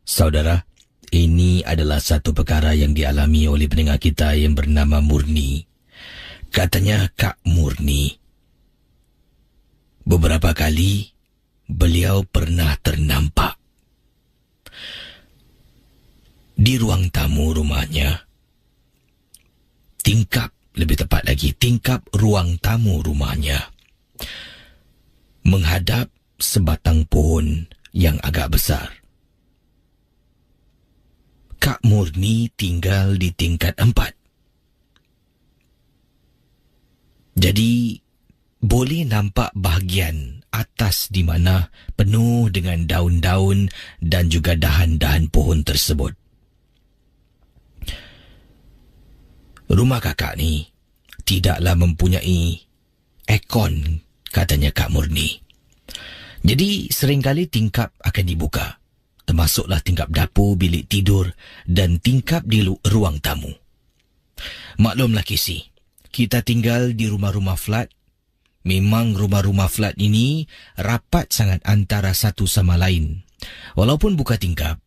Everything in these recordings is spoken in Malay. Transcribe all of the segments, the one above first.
Saudara, ini adalah satu perkara yang dialami oleh pendengar kita yang bernama Murni. Katanya Kak Murni, beberapa kali beliau pernah ternampak di ruang tamu rumahnya. Tingkap ruang tamu rumahnya menghadap sebatang pohon yang agak besar. Kak Murni tinggal di tingkat 4. Jadi, boleh nampak bahagian atas di mana penuh dengan daun-daun dan juga dahan-dahan pohon tersebut. Rumah kakak ni tidaklah mempunyai aircon, katanya Kak Murni. Jadi seringkali tingkap akan dibuka, termasuklah tingkap dapur, bilik tidur dan tingkap di ruang tamu. Maklumlah Kisi, kita tinggal di rumah-rumah flat. Memang rumah-rumah flat ini rapat sangat antara satu sama lain. Walaupun buka tingkap,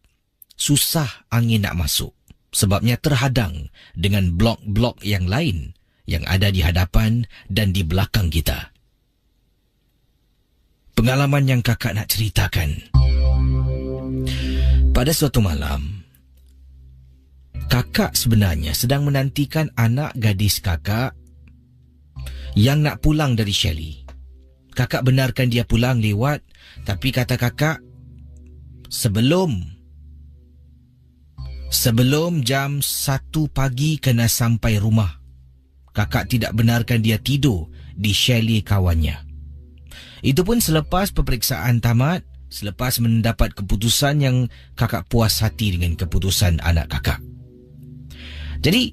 susah angin nak masuk. Sebabnya terhadang dengan blok-blok yang lain yang ada di hadapan dan di belakang kita. Pengalaman yang kakak nak ceritakan. Pada suatu malam, kakak sebenarnya sedang menantikan anak gadis kakak yang nak pulang dari Shelly. Kakak benarkan dia pulang lewat, tapi kata kakak, Sebelum jam 1 pagi kena sampai rumah. Kakak tidak benarkan dia tidur di Shelly kawannya. Itu pun selepas peperiksaan tamat, selepas mendapat keputusan yang kakak puas hati dengan keputusan anak kakak. Jadi,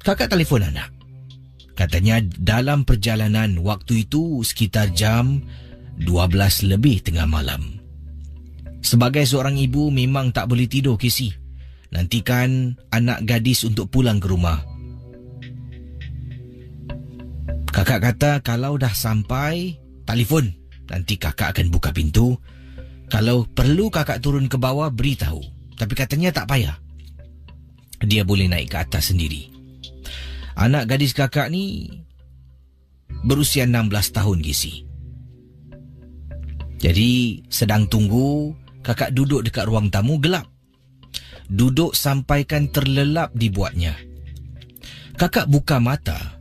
kakak telefon anak. Katanya dalam perjalanan waktu itu sekitar jam 12 lebih tengah malam. Sebagai seorang ibu memang tak boleh tidur, Kisi. Nantikan anak gadis untuk pulang ke rumah. Kakak kata kalau dah sampai, telefon. Nanti kakak akan buka pintu. Kalau perlu kakak turun ke bawah, beritahu. Tapi katanya tak payah. Dia boleh naik ke atas sendiri. Anak gadis kakak ni berusia 16 tahun, Gisi. Jadi sedang tunggu, kakak duduk dekat ruang tamu gelap. Duduk sampaikan terlelap dibuatnya. Kakak buka mata,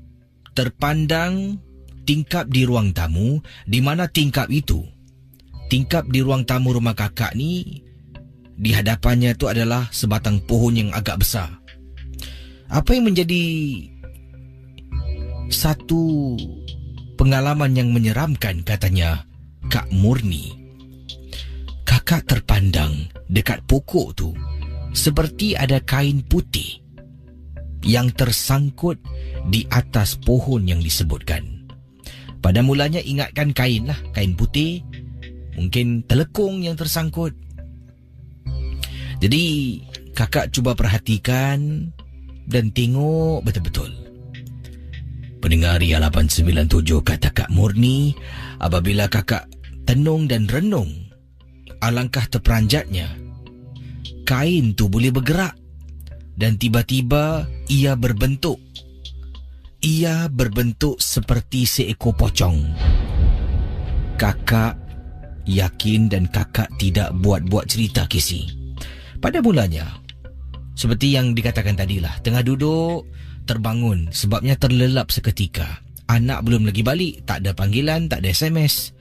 terpandang tingkap di ruang tamu, di mana tingkap di ruang tamu rumah kakak ni, di hadapannya tu adalah sebatang pohon yang agak besar. Apa yang menjadi satu pengalaman yang menyeramkan, katanya Kak Murni. Kakak terpandang dekat pokok tu seperti ada kain putih yang tersangkut di atas pohon yang disebutkan. Pada mulanya ingatkan kain putih, mungkin telekung yang tersangkut. Jadi kakak cuba perhatikan dan tengok betul-betul. Pendengar Ria 897, kata Kak Murni, apabila kakak tenung dan renung, alangkah terperanjatnya. Kain tu boleh bergerak dan tiba-tiba ia berbentuk seperti seekor pocong. Kakak yakin dan kakak tidak buat-buat cerita, Kisi. Pada mulanya, seperti yang dikatakan tadilah, tengah duduk, terbangun sebabnya terlelap seketika. Anak belum lagi balik, tak ada panggilan, tak ada SMS.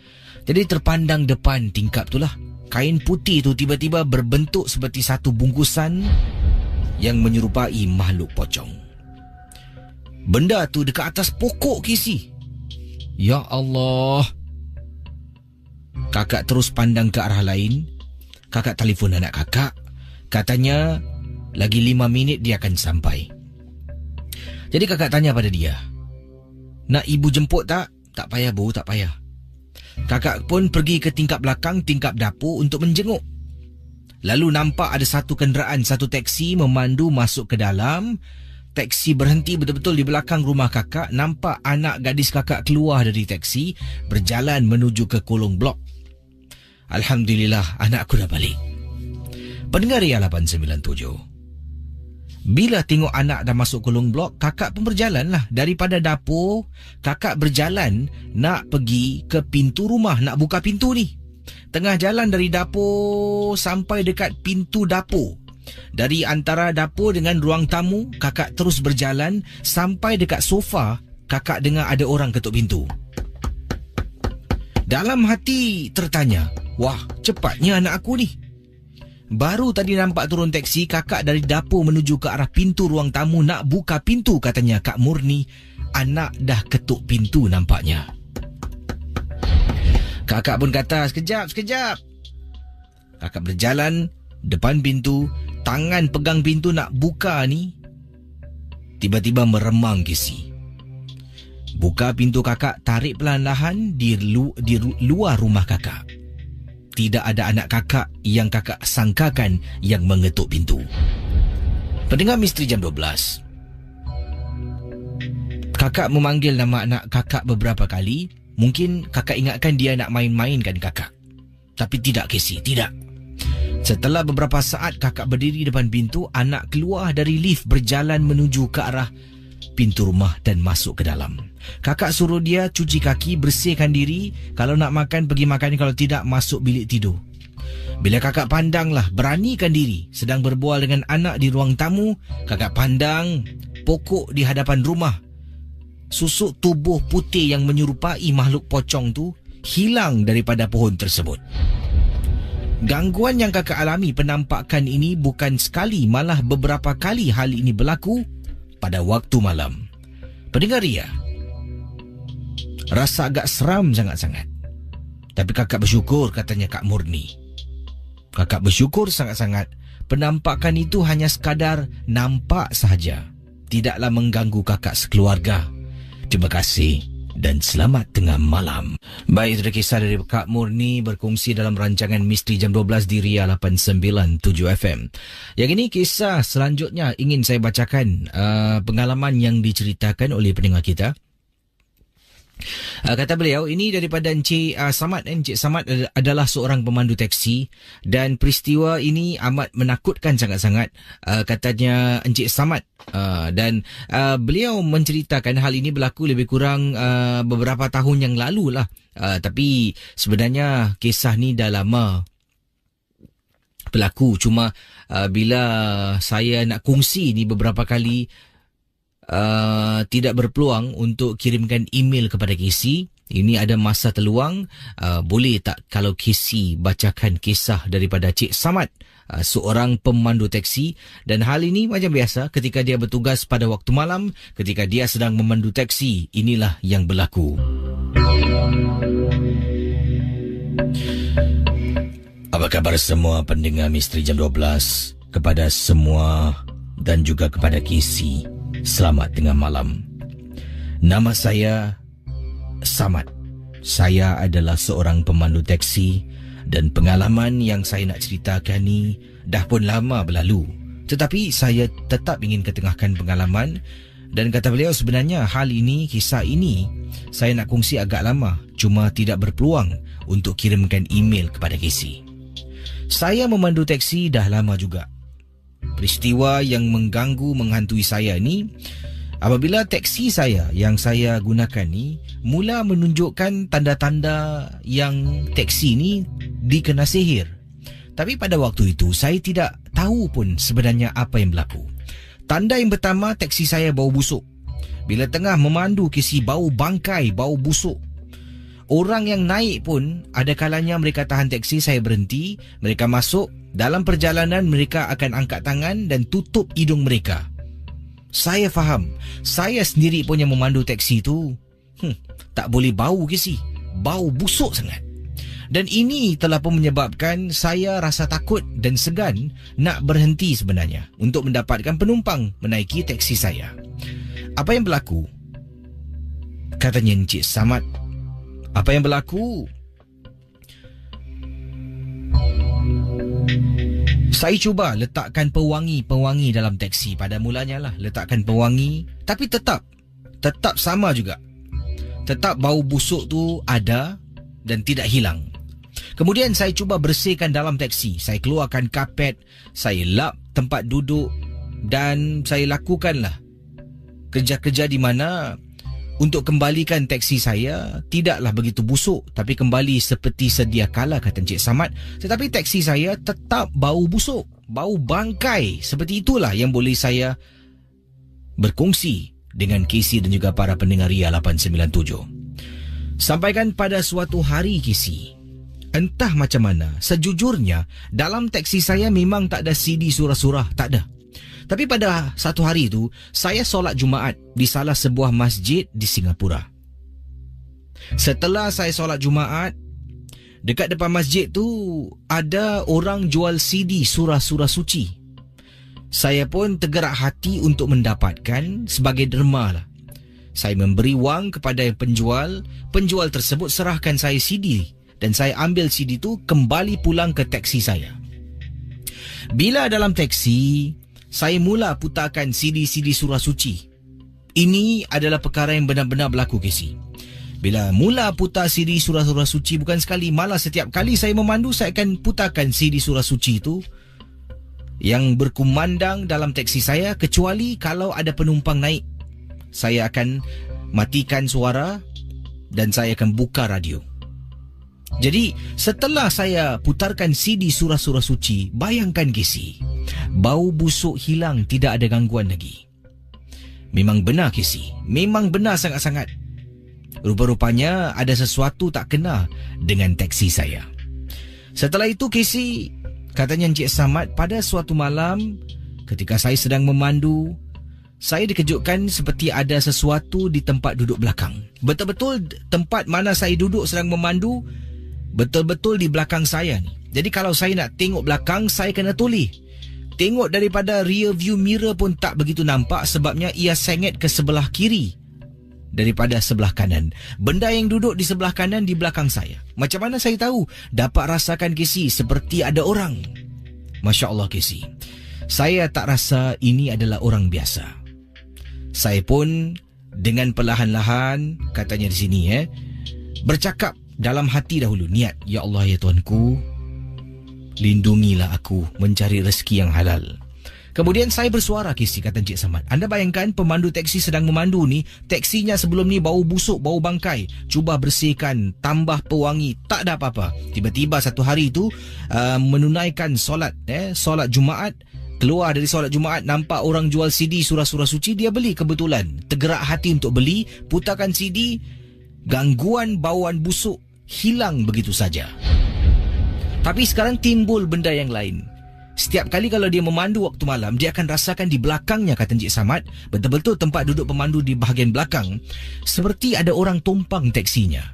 Jadi terpandang depan tingkap tu lah. Kain putih tu tiba-tiba berbentuk seperti satu bungkusan yang menyerupai makhluk pocong. Benda tu dekat atas pokok, Kisi. Ya Allah. Kakak terus pandang ke arah lain. Kakak telefon anak kakak. Katanya lagi 5 minit dia akan sampai. Jadi kakak tanya pada dia, nak ibu jemput tak? Tak payah bu, tak payah. Kakak pun pergi ke tingkap belakang, tingkap dapur untuk menjenguk. Lalu nampak ada satu kenderaan, satu teksi memandu masuk ke dalam. Teksi berhenti betul-betul di belakang rumah kakak. Nampak anak gadis kakak keluar dari teksi, berjalan menuju ke kolong blok. Alhamdulillah, anakku dah balik. Pendengar Ria 897. Bila tengok anak dah masuk kolong blok, kakak pun berjalan lah. Daripada dapur, kakak berjalan nak pergi ke pintu rumah, nak buka pintu ni. Tengah jalan dari dapur sampai dekat pintu dapur. Dari antara dapur dengan ruang tamu, kakak terus berjalan sampai dekat sofa. Kakak dengar ada orang ketuk pintu. Dalam hati tertanya, wah, cepatnya anak aku ni. Baru tadi nampak turun teksi, kakak dari dapur menuju ke arah pintu ruang tamu nak buka pintu, katanya Kak Murni. Anak dah ketuk pintu nampaknya. Kakak pun kata, sekejap. Kakak berjalan depan pintu, tangan pegang pintu nak buka ni. Tiba-tiba meremang Casey. Buka pintu kakak, tarik perlahan-lahan di luar rumah kakak. Tidak ada anak kakak yang kakak sangkakan yang mengetuk pintu. Pendengar Misteri Jam 12. Kakak memanggil nama anak kakak beberapa kali. Mungkin kakak ingatkan dia nak main-mainkan kakak. Tapi tidak, Casey, tidak. Setelah beberapa saat kakak berdiri depan pintu, anak keluar dari lift berjalan menuju ke arah pintu rumah dan masuk ke dalam. Kakak suruh dia cuci kaki, bersihkan diri. Kalau nak makan, pergi makan. Kalau tidak, masuk bilik tidur. Bila kakak pandanglah, beranikan diri. Sedang berbual dengan anak di ruang tamu, kakak pandang pokok di hadapan rumah. Susuk tubuh putih yang menyerupai makhluk pocong tu hilang daripada pohon tersebut. Gangguan yang kakak alami penampakan ini bukan sekali, malah beberapa kali hal ini berlaku pada waktu malam. Pendengar Ria, rasa agak seram sangat-sangat. Tapi kakak bersyukur, katanya Kak Murni. Kakak bersyukur sangat-sangat. Penampakan itu hanya sekadar nampak sahaja. Tidaklah mengganggu kakak sekeluarga. Terima kasih dan selamat tengah malam. Baik, itu kisah dari Kak Murni berkongsi dalam rancangan Misteri Jam 12 di Ria 897 FM. Yang ini kisah selanjutnya ingin saya bacakan pengalaman yang diceritakan oleh pendengar kita. Kata beliau, ini daripada Encik Samad. Encik Samad adalah seorang pemandu teksi dan peristiwa ini amat menakutkan sangat-sangat, katanya Encik Samad. Dan beliau menceritakan hal ini berlaku lebih kurang beberapa tahun yang lalu lah. Tapi sebenarnya kisah ni dah lama berlaku. Cuma bila saya nak kongsi ni beberapa kali, tidak berpeluang untuk kirimkan email kepada Casey. Ini ada masa terluang. Boleh tak kalau Casey bacakan kisah daripada Cik Samad, seorang pemandu teksi. Dan hal ini macam biasa ketika dia bertugas pada waktu malam, ketika dia sedang memandu teksi, inilah yang berlaku. Apa khabar semua pendengar Misteri Jam 12? Kepada semua dan juga kepada Casey, selamat tengah malam. Nama saya Samad. Saya adalah seorang pemandu teksi dan pengalaman yang saya nak ceritakan ni dah pun lama berlalu. Tetapi saya tetap ingin ketengahkan pengalaman. Dan kata beliau, sebenarnya hal ini, kisah ini saya nak kongsi agak lama, cuma tidak berpeluang untuk kirimkan email kepada Casey. Saya memandu teksi dah lama juga. Peristiwa yang mengganggu, menghantui saya ni apabila teksi saya yang saya gunakan ni mula menunjukkan tanda-tanda yang teksi ni dikena sihir. Tapi pada waktu itu saya tidak tahu pun sebenarnya apa yang berlaku. Tanda yang pertama, teksi saya bau busuk. Bila tengah memandu Casey, bau bangkai, bau busuk. Orang yang naik pun ada kalanya mereka tahan teksi, saya berhenti, mereka masuk. Dalam perjalanan mereka akan angkat tangan dan tutup hidung mereka. Saya faham, saya sendiri pun yang memandu teksi tu tak boleh bau Casey, bau busuk sangat. Dan ini telah pun menyebabkan saya rasa takut dan segan nak berhenti sebenarnya untuk mendapatkan penumpang menaiki teksi saya. Apa yang berlaku? Katanya Encik Samad. Apa yang berlaku? Saya cuba letakkan pewangi dalam teksi. Pada mulanya lah letakkan pewangi, tapi tetap sama juga. Tetap bau busuk tu ada dan tidak hilang. Kemudian saya cuba bersihkan dalam teksi. Saya keluarkan kapet, saya lap tempat duduk dan saya lakukanlah kerja-kerja di mana untuk kembalikan teksi saya tidaklah begitu busuk tapi kembali seperti sedia kala, kata Encik Samad. Tetapi teksi saya tetap bau busuk, bau bangkai. Seperti itulah yang boleh saya berkongsi dengan Casey dan juga para pendengar Ria 897. Sampaikan pada suatu hari, Casey, entah macam mana, sejujurnya dalam teksi saya memang tak ada CD surah-surah, tak ada. Tapi pada satu hari itu, saya solat Jumaat di salah sebuah masjid di Singapura. Setelah saya solat Jumaat, dekat depan masjid tu ada orang jual CD surah-surah suci. Saya pun tergerak hati untuk mendapatkan sebagai derma lah. Saya memberi wang kepada penjual. Penjual tersebut serahkan saya CD dan saya ambil CD tu kembali pulang ke teksi saya. Bila dalam teksi, saya mula putarkan CD-CD surah suci. Ini adalah perkara yang benar-benar berlaku, Casey. Bila mula putar CD surah-surah suci, bukan sekali, malah setiap kali saya memandu, saya akan putarkan CD surah suci itu yang berkumandang dalam teksi saya, kecuali kalau ada penumpang naik. Saya akan matikan suara dan saya akan buka radio. Jadi setelah saya putarkan CD surah-surah suci, bayangkan, Casey, bau busuk hilang, tidak ada gangguan lagi. Memang benar, Casey, memang benar sangat-sangat. Rupa-rupanya ada sesuatu tak kena dengan teksi saya. Setelah itu, Casey, katanya Encik Samad, pada suatu malam ketika saya sedang memandu, saya dikejutkan seperti ada sesuatu di tempat duduk belakang. Betul-betul tempat mana saya duduk sedang memandu, betul-betul di belakang saya ni. Jadi kalau saya nak tengok belakang, saya kena toleh. Tengok daripada rear view mirror pun tak begitu nampak, sebabnya ia sengit ke sebelah kiri daripada sebelah kanan. Benda yang duduk di sebelah kanan di belakang saya. Macam mana saya tahu? Dapat rasakan, Casey, seperti ada orang. Masya Allah, Casey, saya tak rasa ini adalah orang biasa. Saya pun dengan perlahan-lahan, katanya di sini, bercakap dalam hati dahulu, niat, ya Allah, ya Tuanku, lindungilah aku mencari rezeki yang halal. Kemudian saya bersuara, Casey, kata Encik Samad. Anda bayangkan pemandu teksi sedang memandu ni, teksinya sebelum ni bau busuk, bau bangkai. Cuba bersihkan, tambah pewangi, tak ada apa-apa. Tiba-tiba satu hari itu menunaikan solat Jumaat. Keluar dari solat Jumaat, nampak orang jual CD surah-surah suci, dia beli kebetulan. Tergerak hati untuk beli, putarkan CD, gangguan bauan busuk hilang begitu saja. Tapi sekarang timbul benda yang lain. Setiap kali kalau dia memandu waktu malam, dia akan rasakan di belakangnya, kata Encik Samad, betul-betul tempat duduk pemandu di bahagian belakang, seperti ada orang tumpang teksinya.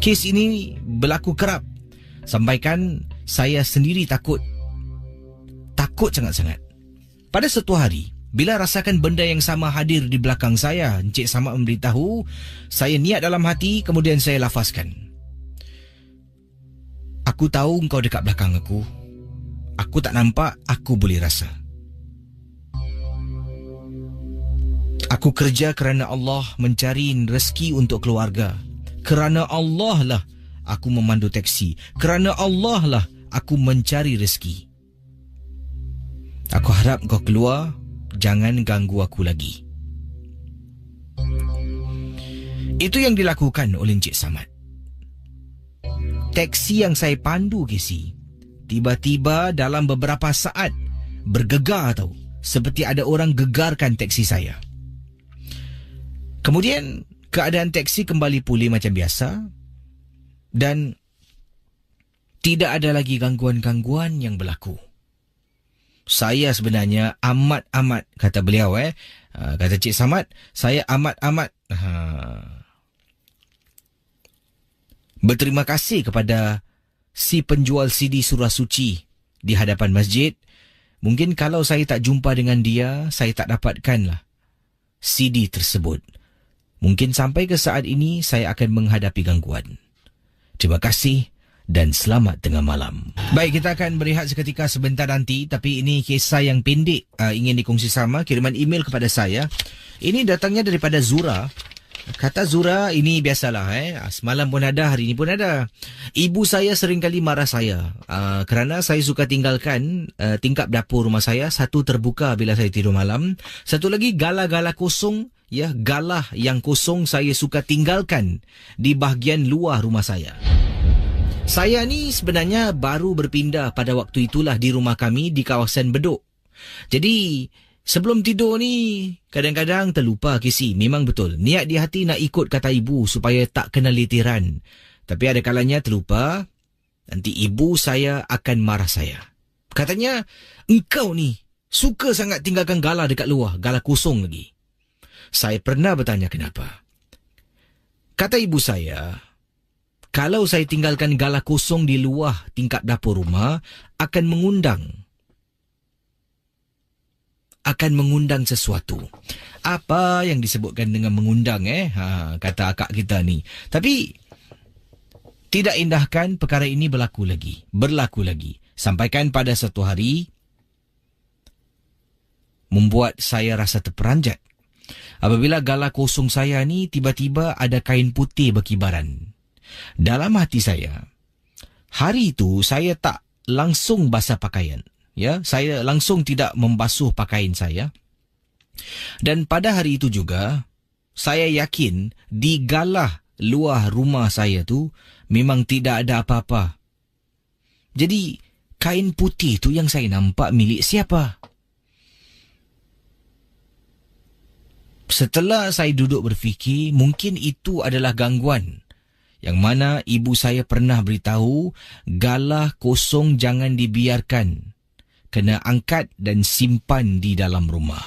Kes ini berlaku kerap. Sampaikan saya sendiri takut sangat-sangat. Pada satu hari, bila rasakan benda yang sama hadir di belakang saya, Encik Samad memberitahu, saya niat dalam hati, kemudian saya lafazkan, aku tahu engkau dekat belakang aku. Aku tak nampak, aku boleh rasa. Aku kerja kerana Allah, mencari rezeki untuk keluarga. Kerana Allah lah aku memandu teksi. Kerana Allah lah aku mencari rezeki. Aku harap kau keluar, jangan ganggu aku lagi. Itu yang dilakukan oleh Encik Samad. Teksi yang saya pandu, Casey, tiba-tiba dalam beberapa saat bergegar tau. Seperti ada orang gegarkan teksi saya. Kemudian keadaan teksi kembali pulih macam biasa. Dan tidak ada lagi gangguan-gangguan yang berlaku. Saya sebenarnya amat-amat, kata beliau, kata Cik Samad, saya amat-amat berterima kasih kepada si penjual CD surah suci di hadapan masjid. Mungkin kalau saya tak jumpa dengan dia, saya tak dapatkanlah CD tersebut. Mungkin sampai ke saat ini saya akan menghadapi gangguan. Terima kasih dan selamat tengah malam. Baik, kita akan berehat seketika sebentar nanti, tapi ini kisah yang pendek ingin dikongsi sama. Kiriman email kepada saya. Ini datangnya daripada Zura. Kata Zura, ini biasalah. Semalam pun ada, hari ini pun ada. Ibu saya seringkali marah saya kerana saya suka tinggalkan tingkap dapur rumah saya. Satu terbuka bila saya tidur malam. Satu lagi galah-galah kosong. Ya, galah yang kosong saya suka tinggalkan di bahagian luar rumah saya. Saya ni sebenarnya baru berpindah pada waktu itulah di rumah kami di kawasan Bedok. Jadi sebelum tidur ni, kadang-kadang terlupa kisi. Memang betul. Niat di hati nak ikut kata ibu supaya tak kena litiran. Tapi ada kalanya terlupa, nanti ibu saya akan marah saya. Katanya, engkau ni suka sangat tinggalkan galah dekat luar. Galah kosong lagi. Saya pernah bertanya kenapa. Kata ibu saya, kalau saya tinggalkan galah kosong di luar tingkap dapur rumah, akan mengundang sesuatu. Apa yang disebutkan dengan mengundang kata akak kita ni. Tapi tidak indahkan perkara ini berlaku lagi. Sampaikan pada satu hari membuat saya rasa terperanjat. Apabila galah kosong saya ni tiba-tiba ada kain putih berkibaran. Dalam hati saya, hari itu saya tak langsung basah pakaian. Ya, saya langsung tidak membasuh pakaian saya. Dan pada hari itu juga, saya yakin di galah luar rumah saya tu memang tidak ada apa-apa. Jadi, kain putih tu yang saya nampak milik siapa? Setelah saya duduk berfikir, mungkin itu adalah gangguan. Yang mana ibu saya pernah beritahu, galah kosong jangan dibiarkan. Kena angkat dan simpan di dalam rumah.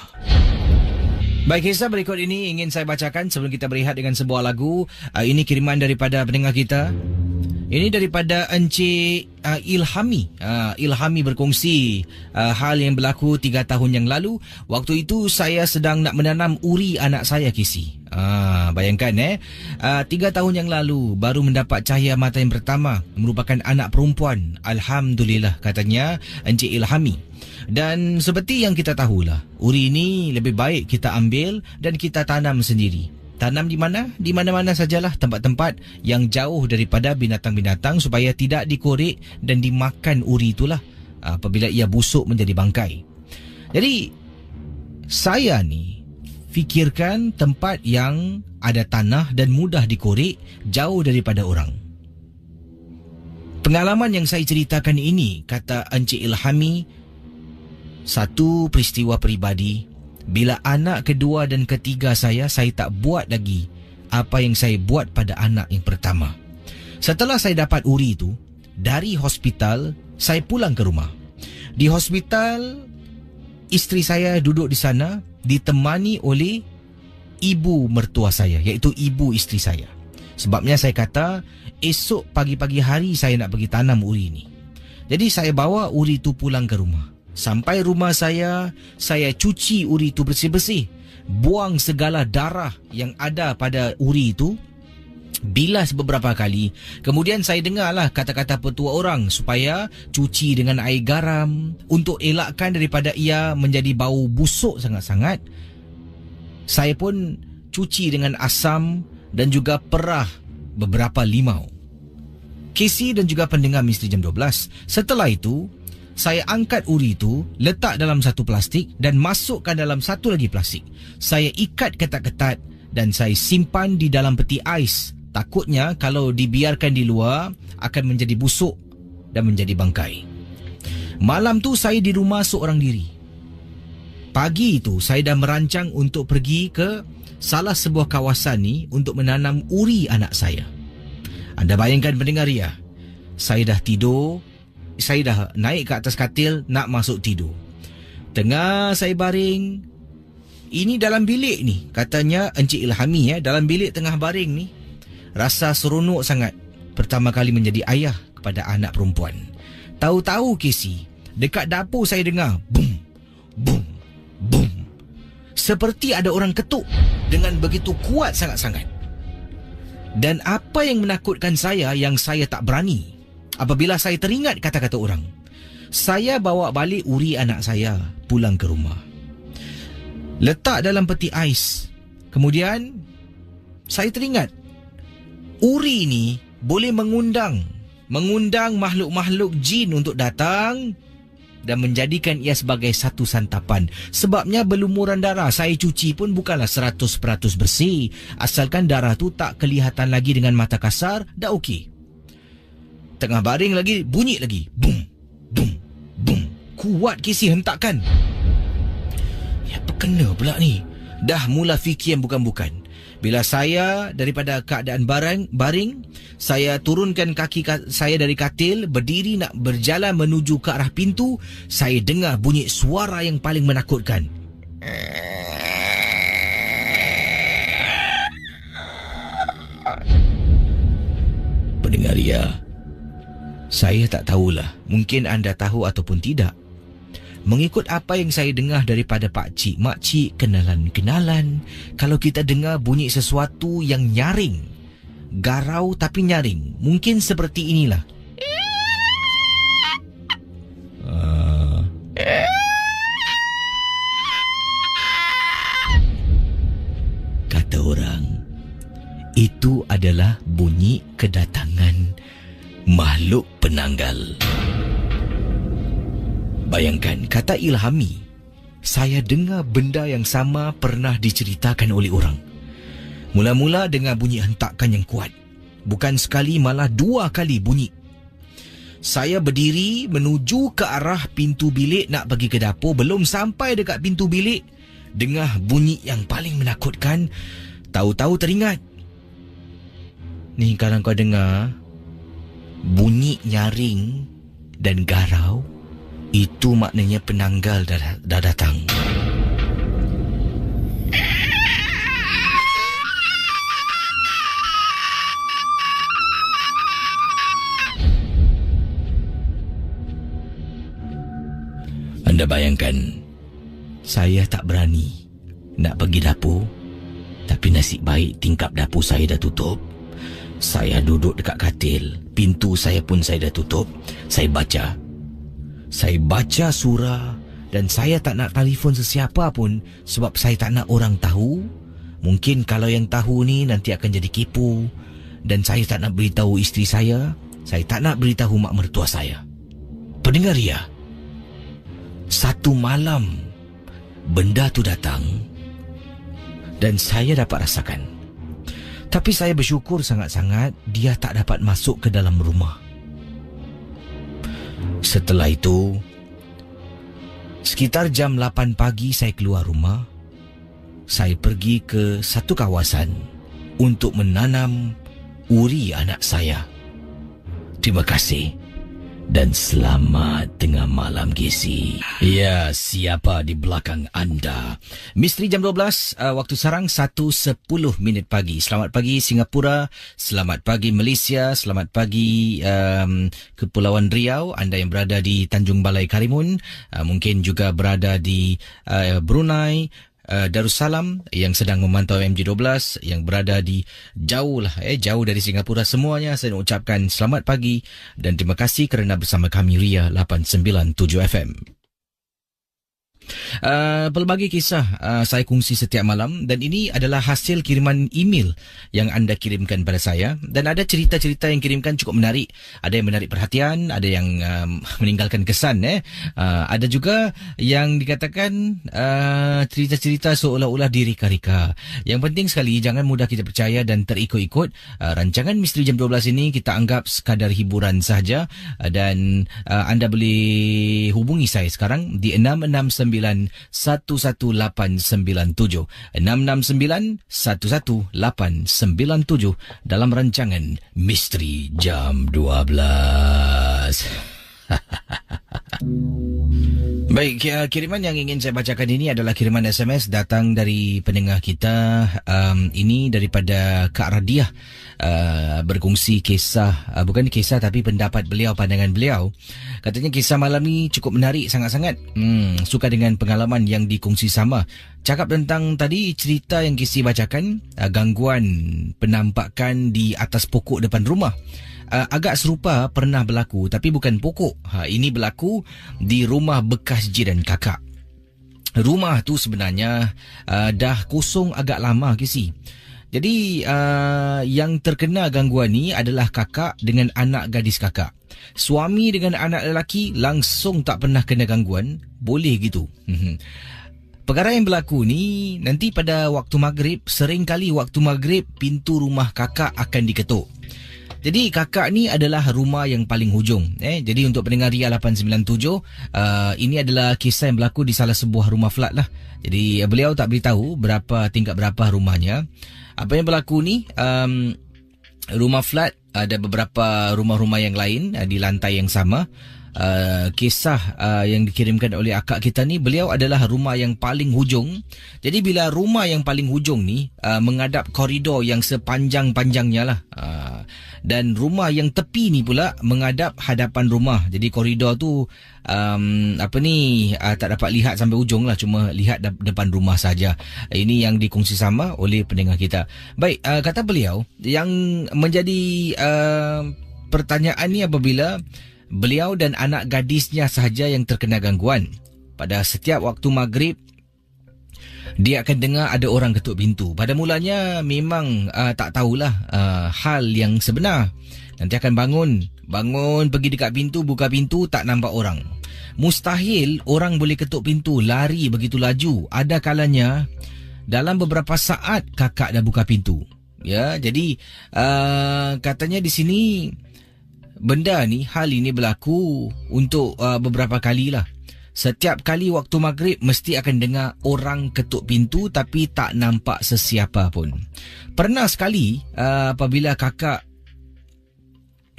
Baik, kisah berikut ini ingin saya bacakan sebelum kita berehat dengan sebuah lagu. Ini kiriman daripada pendengar kita. Ini daripada Encik Ilhami. Ilhami berkongsi hal yang berlaku 3 tahun yang lalu. Waktu itu saya sedang nak menanam uri anak saya, Kisi. Bayangkan 3 tahun yang lalu baru mendapat cahaya mata yang pertama. Merupakan anak perempuan. Alhamdulillah, katanya Encik Ilhami. Dan seperti yang kita tahulah, uri ini lebih baik kita ambil dan kita tanam sendiri. Tanam di mana? Di mana-mana sajalah, tempat-tempat yang jauh daripada binatang-binatang supaya tidak dikorek dan dimakan uri itulah apabila ia busuk menjadi bangkai. Jadi, saya ni fikirkan tempat yang ada tanah dan mudah dikorek, jauh daripada orang. Pengalaman yang saya ceritakan ini, kata Encik Ilhami, satu peristiwa peribadi. Bila anak kedua dan ketiga saya tak buat lagi apa yang saya buat pada anak yang pertama. Setelah saya dapat uri itu, dari hospital, saya pulang ke rumah. Di hospital, isteri saya duduk di sana, ditemani oleh ibu mertua saya, iaitu ibu isteri saya. Sebabnya saya kata, esok pagi-pagi hari saya nak pergi tanam uri ini. Jadi saya bawa uri itu pulang ke rumah. Sampai rumah saya cuci uri itu bersih-bersih. Buang segala darah yang ada pada uri itu. Bilas beberapa kali. Kemudian saya dengarlah kata-kata petua orang supaya cuci dengan air garam untuk elakkan daripada ia menjadi bau busuk sangat-sangat. Saya pun cuci dengan asam dan juga perah beberapa limau. Casey dan juga pendengar Misteri Jam 12. Setelah itu, saya angkat uri itu, letak dalam satu plastik dan masukkan dalam satu lagi plastik. Saya ikat ketat-ketat dan saya simpan di dalam peti ais. Takutnya kalau dibiarkan di luar akan menjadi busuk dan menjadi bangkai. Malam tu saya di rumah seorang diri. Pagi itu saya dah merancang untuk pergi ke salah sebuah kawasan ni untuk menanam uri anak saya. Anda bayangkan pendengar ya, saya dah tidur. Saya dah naik ke atas katil nak masuk tidur. Tengah saya baring, ini dalam bilik ni, katanya Encik Ilhami dalam bilik tengah baring ni, rasa seronok sangat pertama kali menjadi ayah kepada anak perempuan. Tahu-tahu Casey, dekat dapur saya dengar boom, boom, boom. Seperti ada orang ketuk dengan begitu kuat sangat-sangat. Dan apa yang menakutkan saya yang saya tak berani apabila saya teringat kata-kata orang. Saya bawa balik uri anak saya pulang ke rumah. Letak dalam peti ais. Kemudian, saya teringat Uri ni boleh mengundang makhluk-makhluk jin untuk datang dan menjadikan ia sebagai satu santapan. Sebabnya berlumuran darah, saya cuci pun bukanlah 100% bersih. Asalkan darah tu tak kelihatan lagi dengan mata kasar, dah okey. Tengah baring lagi, bunyi lagi. Bum, bum, bum. Kuat kisi hentakan. Ya, apa kena pula ni? Dah mula fikir yang bukan-bukan. Bila saya daripada keadaan baring, saya turunkan kaki saya dari katil, berdiri nak berjalan menuju ke arah pintu, saya dengar bunyi suara yang paling menakutkan. Pendengar Ria, saya tak tahulah, mungkin anda tahu ataupun tidak. Mengikut apa yang saya dengar daripada pakcik, makcik, kenalan-kenalan, kalau kita dengar bunyi sesuatu yang nyaring, garau tapi nyaring, mungkin seperti inilah. Kata orang, itu adalah bunyi kedatangan makhluk penanggal. Bayangkan, kata Ilhami, saya dengar benda yang sama pernah diceritakan oleh orang. Mula-mula dengar bunyi hentakan yang kuat. Bukan sekali, malah 2 kali bunyi. Saya berdiri menuju ke arah pintu bilik nak pergi ke dapur. Belum sampai dekat pintu bilik, dengar bunyi yang paling menakutkan. Tahu-tahu teringat. Ni kalau kau dengar bunyi nyaring dan garau, itu maknanya penanggal dah datang. Anda bayangkan, saya tak berani nak pergi dapur, tapi nasib baik tingkap dapur saya dah tutup. Saya duduk dekat katil, pintu saya pun saya dah tutup. Saya baca surah dan saya tak nak telefon sesiapa pun sebab saya tak nak orang tahu. Mungkin kalau yang tahu ni nanti akan jadi kepo dan saya tak nak beritahu isteri saya tak nak beritahu mak mertua saya. Pendengar Ria, satu malam benda tu datang dan saya dapat rasakan. Tapi saya bersyukur sangat-sangat dia tak dapat masuk ke dalam rumah. Setelah itu, sekitar jam 8 pagi saya keluar rumah. Saya pergi ke satu kawasan untuk menanam uri anak saya. Terima kasih dan selamat tengah malam, Gisi. Ya, siapa di belakang anda? Misteri jam 12, waktu sarang 1:10 pagi. Selamat pagi Singapura, selamat pagi Malaysia, selamat pagi Kepulauan Riau, anda yang berada di Tanjung Balai Karimun, mungkin juga berada di Brunei, Darussalam yang sedang memantau MG12, yang berada di jauh dari Singapura, semuanya saya nak ucapkan selamat pagi dan terima kasih kerana bersama kami Ria 897 FM. Pelbagai kisah saya kongsi setiap malam dan ini adalah hasil kiriman email yang anda kirimkan pada saya dan ada cerita-cerita yang kirimkan cukup menarik, ada yang menarik perhatian, ada yang meninggalkan kesan ada juga yang dikatakan cerita-cerita seolah-olah direka-reka. Yang penting sekali jangan mudah kita percaya dan terikut-ikut. Rancangan Misteri Jam 12 ini kita anggap sekadar hiburan sahaja dan anda boleh hubungi saya sekarang di 669 11897 669 11897 dalam rancangan Misteri Jam 12. Baik, kiriman yang ingin saya bacakan ini adalah kiriman SMS datang dari pendengar kita. Ini daripada Kak Radiah, berkongsi kisah, bukan kisah tapi pendapat beliau, pandangan beliau. Katanya kisah malam ni cukup menarik sangat-sangat. Suka dengan pengalaman yang dikongsi sama. Cakap tentang tadi cerita yang Kisi bacakan, gangguan penampakan di atas pokok depan rumah. Agak serupa pernah berlaku tapi bukan pokok. Ini berlaku di rumah bekas jiran kakak. Rumah tu sebenarnya dah kosong agak lama, Kisi. Jadi yang terkena gangguan ni adalah kakak dengan anak gadis kakak. Suami dengan anak lelaki langsung tak pernah kena gangguan. Boleh gitu. Perkara yang berlaku ni nanti pada waktu maghrib, sering kali waktu maghrib pintu rumah kakak akan diketuk. Jadi kakak ni adalah rumah yang paling hujung. Jadi untuk pendengar Ria 897, ini adalah kisah yang berlaku di salah sebuah rumah flat lah. Jadi beliau tak beritahu tingkat berapa rumahnya. Apa yang berlaku ni, rumah flat ada beberapa rumah-rumah yang lain di lantai yang sama. Kisah yang dikirimkan oleh akak kita ni, beliau adalah rumah yang paling hujung. Jadi bila rumah yang paling hujung ni menghadap koridor yang sepanjang-panjangnya lah, dan rumah yang tepi ni pula menghadap hadapan rumah. Jadi koridor tu tak dapat lihat sampai hujung lah, cuma lihat depan rumah saja. Ini yang dikongsi sama oleh pendengar kita. Baik, kata beliau yang menjadi pertanyaan ni apabila beliau dan anak gadisnya sahaja yang terkena gangguan. Pada setiap waktu maghrib, dia akan dengar ada orang ketuk pintu. Pada mulanya memang tak tahulah hal yang sebenar. Nanti akan bangun pergi dekat pintu, buka pintu, tak nampak orang. Mustahil orang boleh ketuk pintu, lari begitu laju. Ada kalanya dalam beberapa saat kakak dah buka pintu. Ya, jadi katanya di sini hal ini berlaku untuk beberapa kali lah. Setiap kali waktu maghrib mesti akan dengar orang ketuk pintu tapi tak nampak sesiapa pun. Pernah sekali apabila kakak,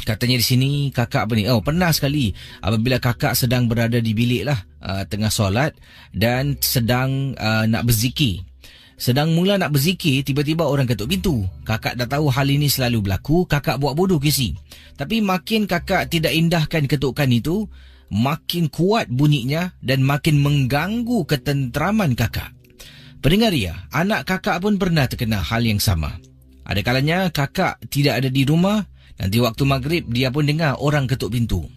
katanya di sini kakak pernah sekali apabila kakak sedang berada di bilik lah, tengah solat dan sedang nak berzikir. Sedang mula nak berzikir, tiba-tiba orang ketuk pintu. Kakak dah tahu hal ini selalu berlaku, kakak buat bodoh kisi. Tapi makin kakak tidak indahkan ketukan itu, makin kuat bunyinya dan makin mengganggu ketenteraman kakak. Pendengar Ria, anak kakak pun pernah terkena hal yang sama. Ada kalanya kakak tidak ada di rumah, nanti waktu maghrib dia pun dengar orang ketuk pintu.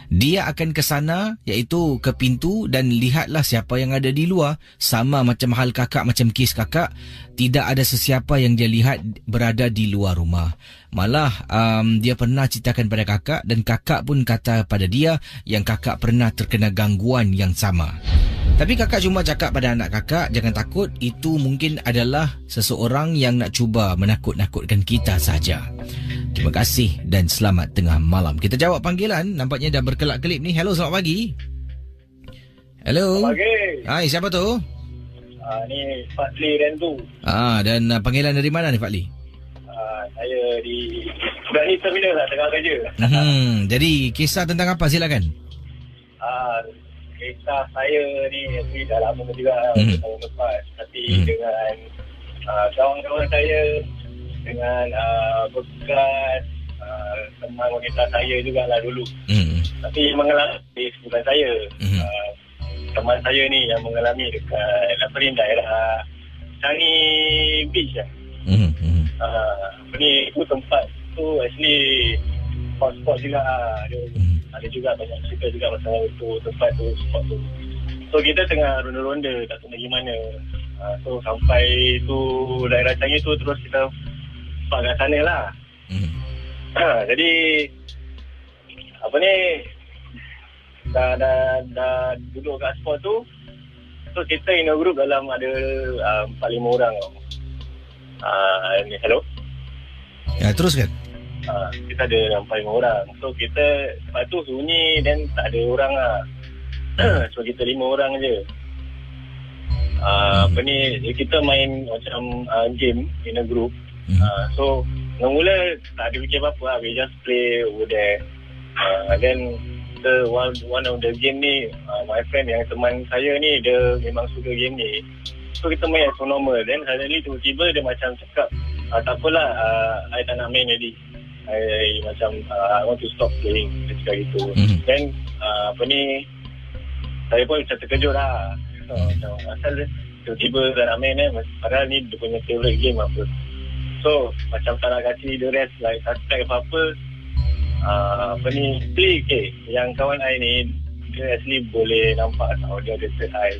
Dia akan ke sana, iaitu ke pintu, dan lihatlah siapa yang ada di luar. Sama macam hal kakak, macam kes kakak, tidak ada sesiapa yang dia lihat berada di luar rumah. Malah dia pernah ceritakan pada kakak, dan kakak pun kata pada dia yang kakak pernah terkena gangguan yang sama. Tapi kakak cuma cakap pada anak kakak, jangan takut, itu mungkin adalah seseorang yang nak cuba menakut-nakutkan kita saja. Terima kasih dan selamat tengah malam. Kita jawab panggilan, nampaknya dah berkelak-kelip ni. Hello, selamat pagi. Hello. Selamat pagi. Hai, siapa tu? Ni Fadli Rendu. Dan panggilan dari mana ni Fadli? Saya sudah ni terminal lah, tengah kerja. Jadi kisah tentang apa, silakan. Kisah saya ni dah lama juga, tahun lepas. Tapi dengan kawan-kawan saya, dengan bekas teman wanita saya jugalah dulu. Tapi mengalami bukan saya. Teman saya ni yang mengalami dekat daerah Changi Beach lah. Itu tempat tu actually spot juga. Ada juga banyak cerita juga pasal tu tempat tu, spot tu. So kita tengah ronda-ronda, tak tahu pergi mana. So sampai tu daerah Changi tu, terus kita park kat sana lah. Jadi dah duduk kat spot tu. So kita in a group dalam ada 4-5 orang tau. Hello? Ya, teruskan. Kita ada 4-5 orang. So kita, lepas tu sunyi dan tak ada orang lah. So kita 5 orang je. Kita main macam game in a group. So mula tak ada fikir apa-apa lah. We just play over there. Then one of the game ni, my friend yang teman saya ni, dia memang suka game ni. So kita main as normal. Then suddenly tiba-tiba dia macam cakap, tak apalah, I tak nak main lagi. I macam I want to stop playing. Dia cakap gitu. Then saya pun macam terkejut lah. Macam asal tiba-tiba tak nak main padahal ni dia punya favourite game apa. So macam tak nak kasi the rest like suspect apa-apa. Okay, yang kawan I ni dia actually boleh nampak tau, dia ada third eye.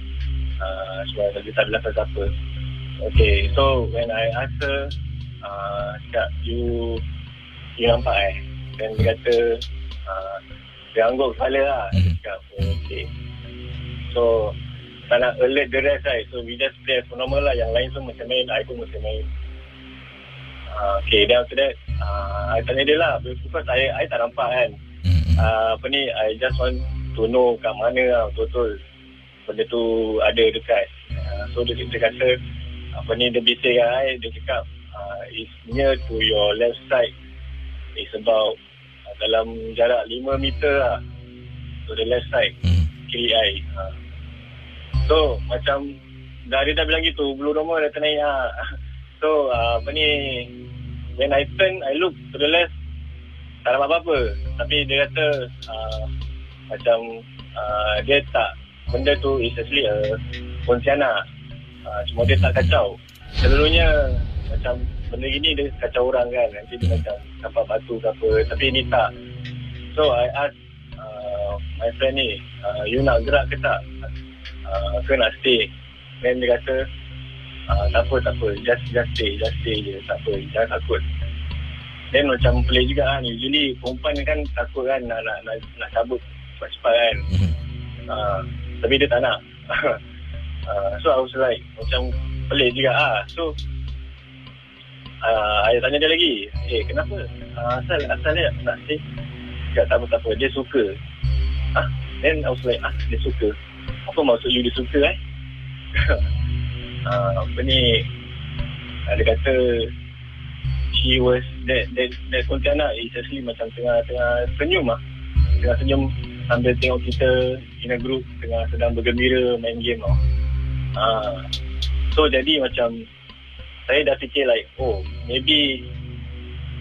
Sebab dia tak bilang siapa. Okay, so when I ask her, cakap, you nampak Dan dia kata, dia angguk kepala lah. Cakap, okay. So, tak nak alert the rest, right? So, we just play as normal lah. Yang lain semua macam main, I pun macam main. Okay, then after that, I tanya dia lah. Because I tak nampak kan. I just want to know kat mana lah, betul-betul benda tu ada dekat. So, dia kata, dia bising kan, dia cakap, it's near to your left side. It's about dalam jarak 5 meter lah. So, the left side, kiri I. So, macam dia dah bilang gitu, blue normal dah ternaik lah. So, when I turn, I look to the left, tak nampak apa-apa. Tapi dia kata, dia tak, benda tu is actually a Pontianak. Cuma dia tak kacau. Selalunya, macam benda gini dia kacau orang kan. Nanti dia macam nampak batu ke apa. Tapi ni tak. So, I ask my friend ni, you nak gerak ke tak? Ke nak stay? Then dia kata, tak apa, just stay je, tak apa, jangan takut. Then macam pelik juga kan, usually perempuan kan takut kan nak cabut cepat-cepat kan. Tapi dia tak nak. So I was like, macam pelik juga So I tanya dia lagi, kenapa? Asal dia nak stay? Tak apa, dia suka. Then I was like, dia suka? Apa maksud you dia suka dia kata she was that Pontianak is actually macam tengah senyum tengah senyum sambil tengok kita in a group tengah sedang bergembira main game so jadi macam saya dah fikir like maybe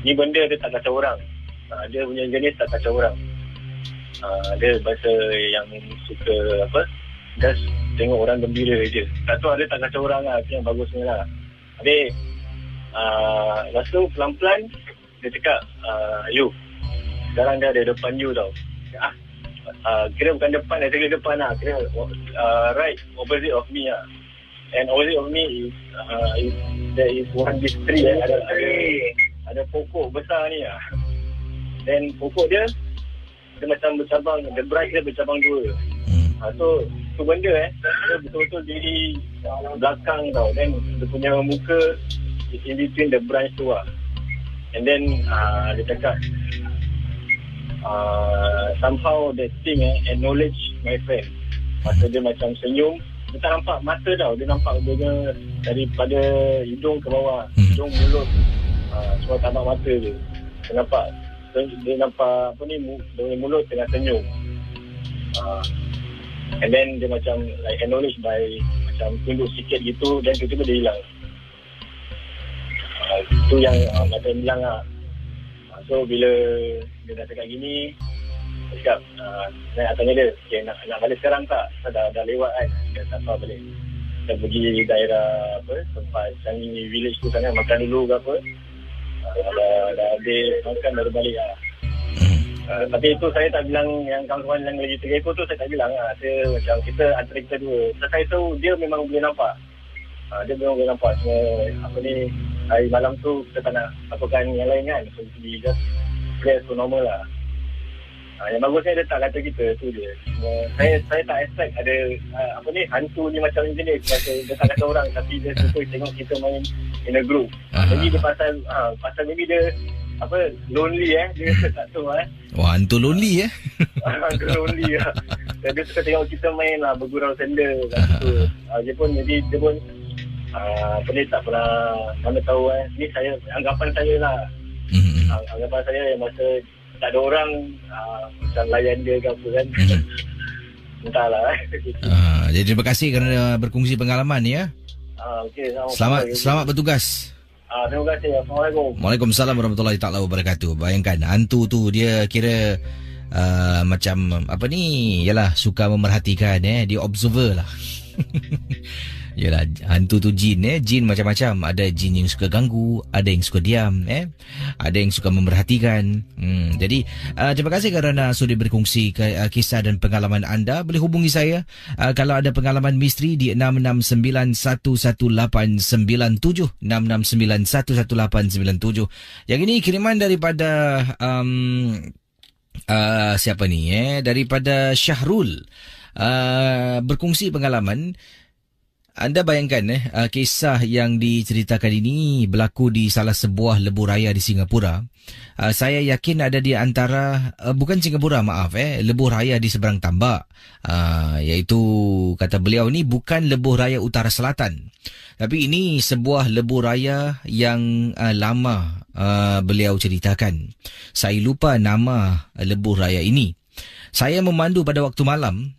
ni benda dia tak kacau orang, dia punya jenis tak kacau orang, dia bahasa yang suka just tengok orang gembira je. Tak tahu ada tak kacau orang lah. Itu yang bagusnya lah. Habis lepas tu pelan-pelan dia cakap, you sekarang dia ada depan you tau. Kira bukan depan, dia kira depan lah. Kira right opposite of me lah. And opposite of me is there is one this tree ada pokok besar ni lah. Then pokok dia macam bercabang, the branch dia bercabang dua. So tu benda dia betul-betul diri belakang tau. Then dia punya muka is in between the branch tu lah. And then dia cakap somehow that thing acknowledge my friend. Masa dia macam senyum, dia tak nampak mata tau. Dia nampak dia daripada hidung ke bawah, hidung, mulut, semua tak nampak mata dia. Dia nampak dia mulut tengah senyum. And then dia macam like acknowledge by macam tunduk sikit gitu, dan tiba-tiba dia hilang. Itu yang macam hilang lah. So bila dia dah cakap gini, dia cakap saya tanya dia, okay, nak balik sekarang tak? Dah lewat kan. Dia tak tahu balik. Kita pergi daerah tempat Changi Village tu sana, makan dulu ke apa. Dah habis makan baru balik lah. Tapi itu saya tak bilang, yang kawan-kawan yang lagi 3 ekor tu saya tak bilang lah. Saya macam kita antara kita dua. Saya tahu dia memang boleh nampak. Dia memang boleh nampak. Cuma hari malam tu kita tak nak lakukan yang lain kan. So we just play as normal lah. Yang bagusnya dia tak kata kita, tu dia. Saya tak expect ada hantu ni macam ni. Dia tak kata orang, tapi dia suka tengok kita main in a group. Jadi dia pasal maybe dia lonely dia tak tahu Wah, hantu lonely hantu lonely lah. Dia suka tengok kita main lah, bergurau senda kat situ. Dia pun jadi dia pun tak pernah mana tahu ni saya, anggapan saya lah. Anggapan saya yang masa tak ada orang macam layan dia ke apa kan. Entahlah jadi terima kasih kerana berkongsi pengalaman ya. Okay, selamat bertugas. Terima kasih. Assalamualaikum. Waalaikumsalam warahmatullahi taala wabarakatuh. Bayangkan hantu tu dia kira macam yalah, suka memerhatikan dia observer lah. Yalah, hantu tu jin jin macam-macam. Ada jin yang suka ganggu, ada yang suka diam ada yang suka memerhatikan. Jadi terima kasih kerana sudi berkongsi kisah dan pengalaman anda. Boleh hubungi saya kalau ada pengalaman misteri di 669111897, 669111897. Yang ini kiriman daripada siapa ni daripada Syahrul. Berkongsi pengalaman. Anda bayangkan kisah yang diceritakan ini berlaku di salah sebuah lebuh raya di Singapura. Saya yakin ada di antara bukan Singapura, maaf lebuh raya di seberang tambak. Iaitu kata beliau ni bukan lebuh raya utara selatan. Tapi ini sebuah lebuh raya yang lama beliau ceritakan. Saya lupa nama lebuh raya ini. Saya memandu pada waktu malam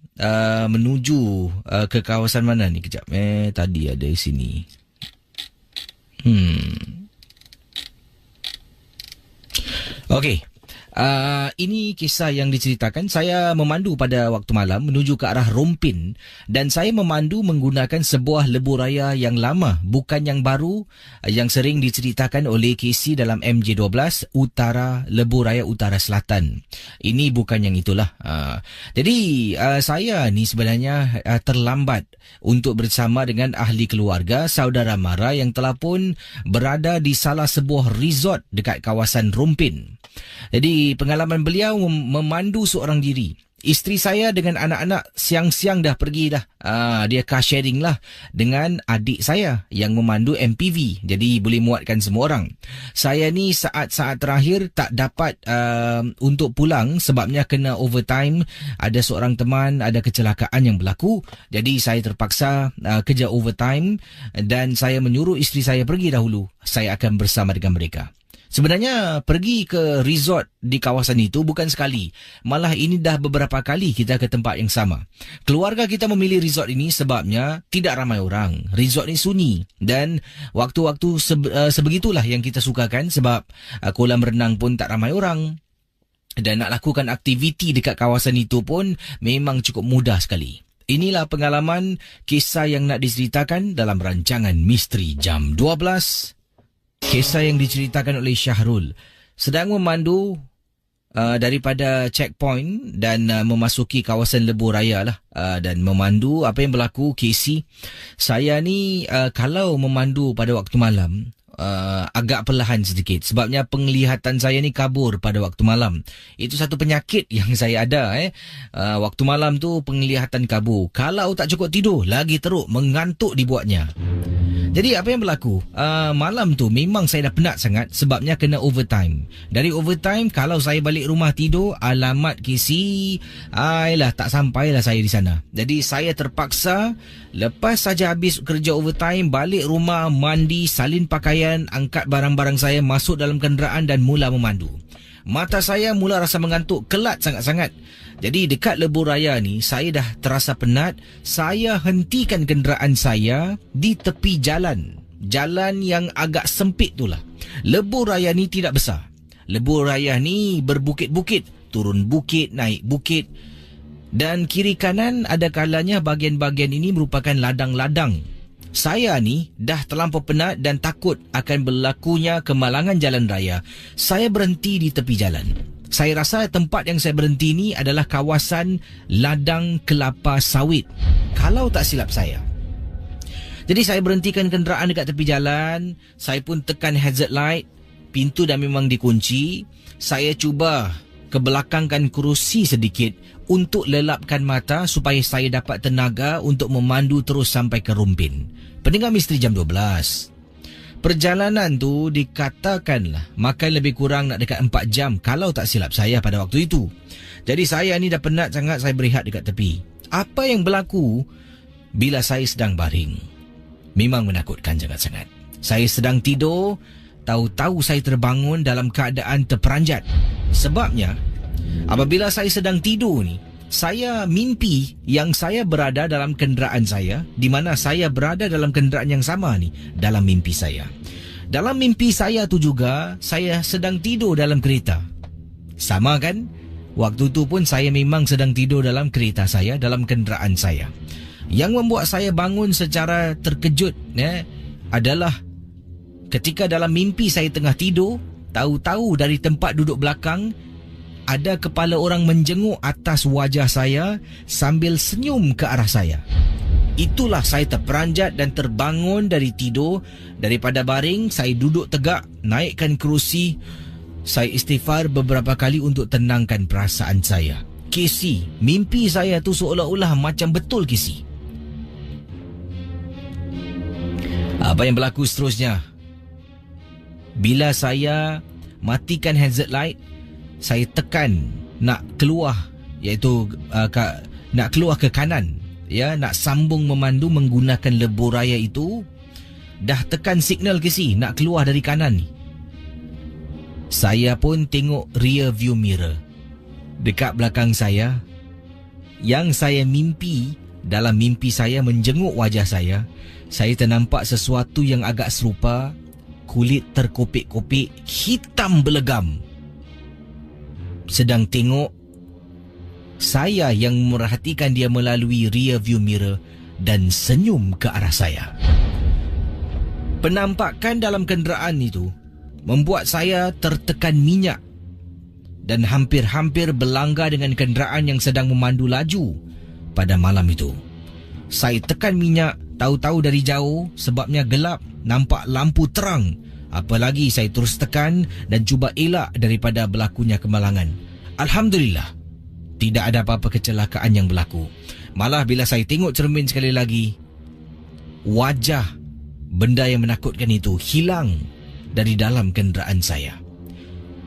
menuju ke kawasan mana ni? Kejap. Tadi ada di sini. Okey. Ini kisah yang diceritakan. Saya memandu pada waktu malam menuju ke arah Rompin dan saya memandu menggunakan sebuah lebuh raya yang lama, bukan yang baru yang sering diceritakan oleh Casey dalam MJ12 Utara, lebuh raya utara selatan. Ini bukan yang itulah. Jadi saya ni sebenarnya terlambat untuk bersama dengan ahli keluarga saudara mara yang telah pun berada di salah sebuah resort dekat kawasan Rompin. Jadi pengalaman beliau memandu seorang diri. Isteri saya dengan anak-anak siang-siang dah pergi dah. Dia car sharing lah dengan adik saya yang memandu MPV. Jadi boleh muatkan semua orang. Saya ni saat-saat terakhir tak dapat untuk pulang sebabnya kena overtime. Ada seorang teman ada kecelakaan yang berlaku. Jadi saya terpaksa kerja overtime dan saya menyuruh isteri saya pergi dahulu. Saya akan bersama dengan mereka. Sebenarnya pergi ke resort di kawasan itu bukan sekali. Malah ini dah beberapa kali kita ke tempat yang sama. Keluarga kita memilih resort ini sebabnya tidak ramai orang. Resort ini sunyi dan waktu-waktu sebegitulah yang kita sukakan sebab kolam renang pun tak ramai orang. Dan nak lakukan aktiviti dekat kawasan itu pun memang cukup mudah sekali. Inilah pengalaman kisah yang nak diceritakan dalam rancangan Misteri Jam 12. Kisah yang diceritakan oleh Syahrul. Sedang memandu daripada checkpoint dan memasuki kawasan lebuh raya lah. Dan memandu, apa yang berlaku Casey, saya ni kalau memandu pada waktu malam agak perlahan sedikit sebabnya penglihatan saya ni kabur pada waktu malam. Itu satu penyakit yang saya ada waktu malam tu penglihatan kabur. Kalau tak cukup tidur lagi teruk mengantuk dibuatnya. Jadi apa yang berlaku? Malam tu memang saya dah penat sangat sebabnya kena overtime. Dari overtime kalau saya balik rumah tidur, alamat kisi, tak sampailah saya di sana. Jadi saya terpaksa lepas saja habis kerja overtime, balik rumah, mandi, salin pakaian, angkat barang-barang saya, masuk dalam kenderaan dan mula memandu. Mata saya mula rasa mengantuk, kelat sangat-sangat. Jadi dekat lebuh raya ni, saya dah terasa penat. Saya hentikan kenderaan saya di tepi jalan. Jalan yang agak sempit itulah. Lebuh raya ni tidak besar. Lebuh raya ni berbukit-bukit. Turun bukit, naik bukit. Dan kiri kanan ada kalanya bahagian-bahagian ini merupakan ladang-ladang. Saya ni dah terlampau penat dan takut akan berlakunya kemalangan jalan raya. Saya berhenti di tepi jalan. Saya rasa tempat yang saya berhenti ni adalah kawasan ladang kelapa sawit, kalau tak silap saya. Jadi saya berhentikan kenderaan dekat tepi jalan. Saya pun tekan hazard light. Pintu dah memang dikunci. Saya cuba kebelakangkan kerusi sedikit untuk lelapkan mata supaya saya dapat tenaga untuk memandu terus sampai ke Rompin. Pendengar Misteri Jam 12. Perjalanan tu dikatakanlah makan lebih kurang nak dekat 4 jam kalau tak silap saya pada waktu itu. Jadi saya ni dah penat sangat, saya berehat dekat tepi. Apa yang berlaku bila saya sedang baring? Memang menakutkan sangat-sangat. Saya sedang tidur, tahu-tahu saya terbangun dalam keadaan terperanjat. Sebabnya, apabila saya sedang tidur ni, saya mimpi yang saya berada dalam kenderaan saya, di mana saya berada dalam kenderaan yang sama ni, dalam mimpi saya. Dalam mimpi saya tu juga, saya sedang tidur dalam kereta. Sama kan? Waktu tu pun saya memang sedang tidur dalam kereta saya, dalam kenderaan saya. Yang membuat saya bangun secara terkejut adalah ketika dalam mimpi saya tengah tidur, tahu-tahu dari tempat duduk belakang ada kepala orang menjenguk atas wajah saya sambil senyum ke arah saya. Itulah saya terperanjat dan terbangun dari tidur. Daripada baring, saya duduk tegak, naikkan kerusi. Saya istighfar beberapa kali untuk tenangkan perasaan saya. Casey, mimpi saya tu seolah-olah macam betul, Casey. Apa yang berlaku seterusnya? Bila saya matikan hazard light, saya tekan nak keluar, iaitu nak keluar ke kanan, nak sambung memandu menggunakan lebuh raya itu. Dah tekan signal Casey nak keluar dari kanan ni. Saya pun tengok rear view mirror. Dekat belakang saya, yang saya mimpi, dalam mimpi saya menjenguk wajah saya ternampak sesuatu yang agak serupa, kulit terkopik-kopik, hitam belegam. Sedang tengok saya yang merhatikan dia melalui rear view mirror dan senyum ke arah saya. Penampakan dalam kenderaan itu membuat saya tertekan minyak dan hampir-hampir berlanggar dengan kenderaan yang sedang memandu laju pada malam itu. Saya tekan minyak, tahu-tahu dari jauh sebabnya gelap, nampak lampu terang. Apalagi saya terus tekan dan cuba elak daripada berlakunya kemalangan. Alhamdulillah, tidak ada apa-apa kecelakaan yang berlaku. Malah bila saya tengok cermin sekali lagi, wajah benda yang menakutkan itu hilang dari dalam kenderaan saya.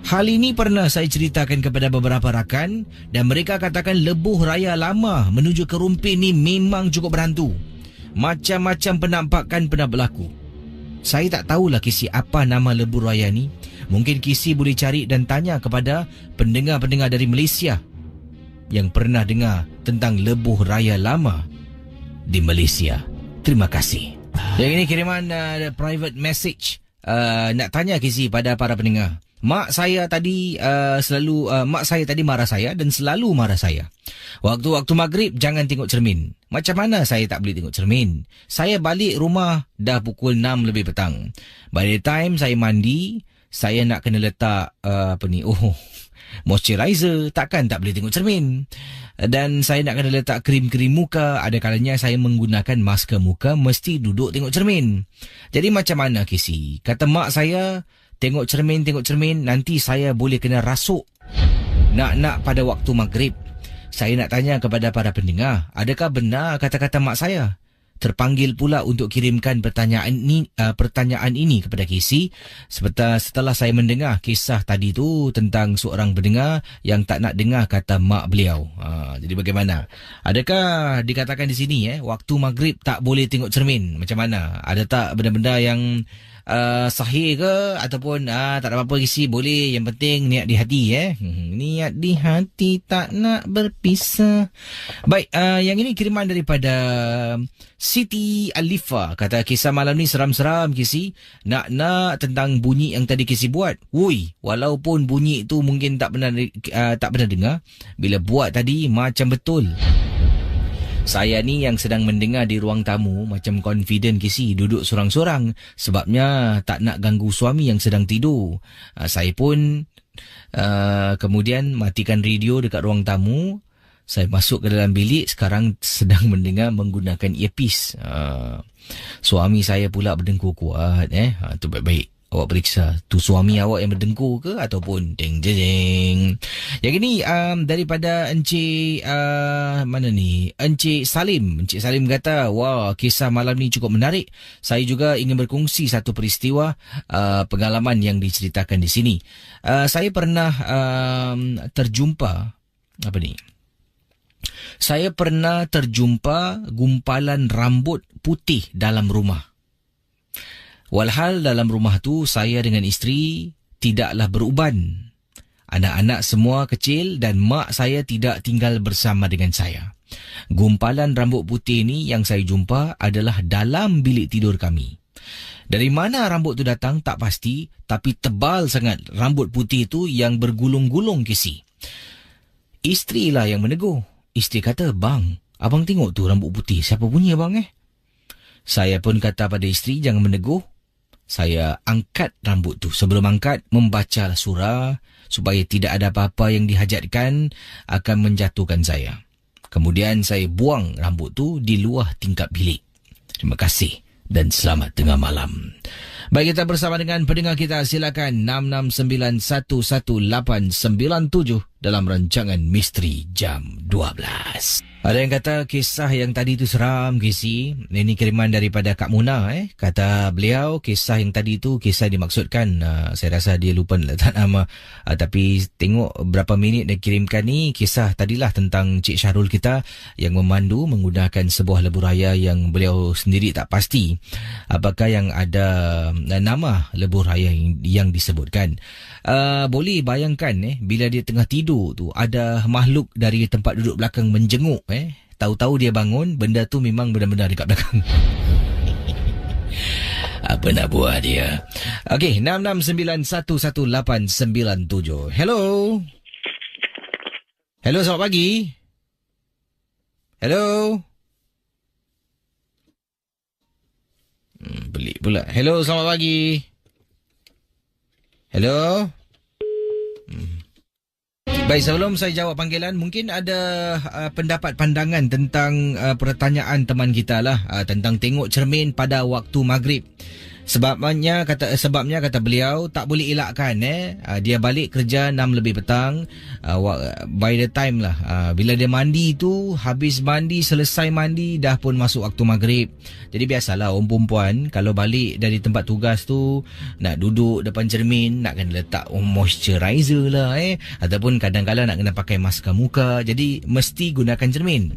Hal ini pernah saya ceritakan kepada beberapa rakan dan mereka katakan lebuh raya lama menuju ke Rumpin ni memang cukup berhantu. Macam-macam penampakan pernah berlaku. Saya tak tahulah Kisi apa nama lebuh raya ni. Mungkin Kisi boleh cari dan tanya kepada pendengar-pendengar dari Malaysia yang pernah dengar tentang lebuh raya lama di Malaysia. Terima kasih. Yang ini kiriman private message. Nak tanya Kisi pada para pendengar. Mak saya tadi marah saya dan selalu marah saya. Waktu maghrib jangan tengok cermin. Macam mana saya tak boleh tengok cermin? Saya balik rumah dah pukul 6 lebih petang. By the time saya mandi, saya nak kena letak moisturizer, takkan tak boleh tengok cermin. Dan saya nak kena letak krim-krim muka. Ada kalanya saya menggunakan masker muka, mesti duduk tengok cermin. Jadi macam mana Kisi? Kata mak saya, tengok cermin, nanti saya boleh kena rasuk. Nak pada waktu maghrib. Saya nak tanya kepada para pendengar, adakah benar kata-kata mak saya? Terpanggil pula untuk kirimkan pertanyaan ini kepada Casey setelah saya mendengar kisah tadi tu tentang seorang pendengar yang tak nak dengar kata mak beliau. Jadi bagaimana? Adakah dikatakan di sini waktu maghrib tak boleh tengok cermin? Macam mana? Ada tak benda-benda yang sahih ke ataupun tak ada apa-apa Casey, boleh, yang penting niat di hati niat di hati tak nak berpisah. Baik, yang ini kiriman daripada Siti Alifa. Kata kisah malam ni seram-seram Casey. Nak tentang bunyi yang tadi Casey buat. Walaupun bunyi itu mungkin tak pernah dengar, bila buat tadi macam betul. Saya ni yang sedang mendengar di ruang tamu macam confident Casey, duduk sorang-sorang sebabnya tak nak ganggu suami yang sedang tidur. Saya pun kemudian matikan radio dekat ruang tamu. Saya masuk ke dalam bilik, sekarang sedang mendengar menggunakan earpiece. Suami saya pula berdengkur kuat. Tu baik-baik awak periksa tu suami awak yang berdengkur ke ataupun deng-deng. Yang ini daripada Encik Encik Salim. Encik Salim kata, wah, kisah malam ni cukup menarik. Saya juga ingin berkongsi satu peristiwa pengalaman yang diceritakan di sini. Saya pernah Saya pernah terjumpa gumpalan rambut putih dalam rumah. Walhal dalam rumah tu saya dengan isteri tidaklah beruban. Anak-anak semua kecil dan mak saya tidak tinggal bersama dengan saya. Gumpalan rambut putih ni yang saya jumpa adalah dalam bilik tidur kami. Dari mana rambut tu datang tak pasti, tapi tebal sangat rambut putih tu yang bergulung-gulung Casey. Isteri lah yang menegur. Isteri kata, bang, Abang tengok tu rambut putih. Siapa punya abang Saya pun kata pada isteri jangan menegur. Saya angkat rambut tu. Sebelum angkat, membaca surah supaya tidak ada apa-apa yang dihajatkan akan menjatuhkan saya. Kemudian saya buang rambut tu di luar tingkap bilik. Terima kasih dan selamat tengah malam. Baik, kita bersama dengan pendengar kita. Silakan 66911897 dalam rancangan Misteri Jam 12. Ada yang kata kisah yang tadi itu seram, Casey. Ini kiriman daripada Kak Muna. Kata beliau, kisah yang tadi itu, kisah dimaksudkan. Saya rasa dia lupa letak nama. Tapi tengok berapa minit dia kirimkan ni. Kisah tadilah tentang Cik Syahrul kita yang memandu menggunakan sebuah lebuh raya yang beliau sendiri tak pasti apakah yang ada nama lebuh raya yang disebutkan. Boleh bayangkan bila dia tengah tidur tu ada makhluk dari tempat duduk belakang menjenguk. Tahu-tahu dia bangun, benda tu memang benar-benar dekat belakang. Apa nak buat dia? Okey, 66911897. Hello. Hello, selamat pagi. Hello. Pelik pula. Hello, selamat pagi. Hello. Baik, sebelum saya jawab panggilan, mungkin ada pendapat pandangan tentang pertanyaan teman kita lah tentang tengok cermin pada waktu maghrib. Sebabnya kata beliau tak boleh elakkan dia balik kerja 6 lebih petang, by the time lah bila dia mandi tu, habis mandi, selesai mandi dah pun masuk waktu maghrib. Jadi biasalah orang perempuan kalau balik dari tempat tugas tu nak duduk depan cermin, nak kena letak moisturizer lah ataupun kadang-kadang nak kena pakai masker muka, jadi mesti gunakan cermin.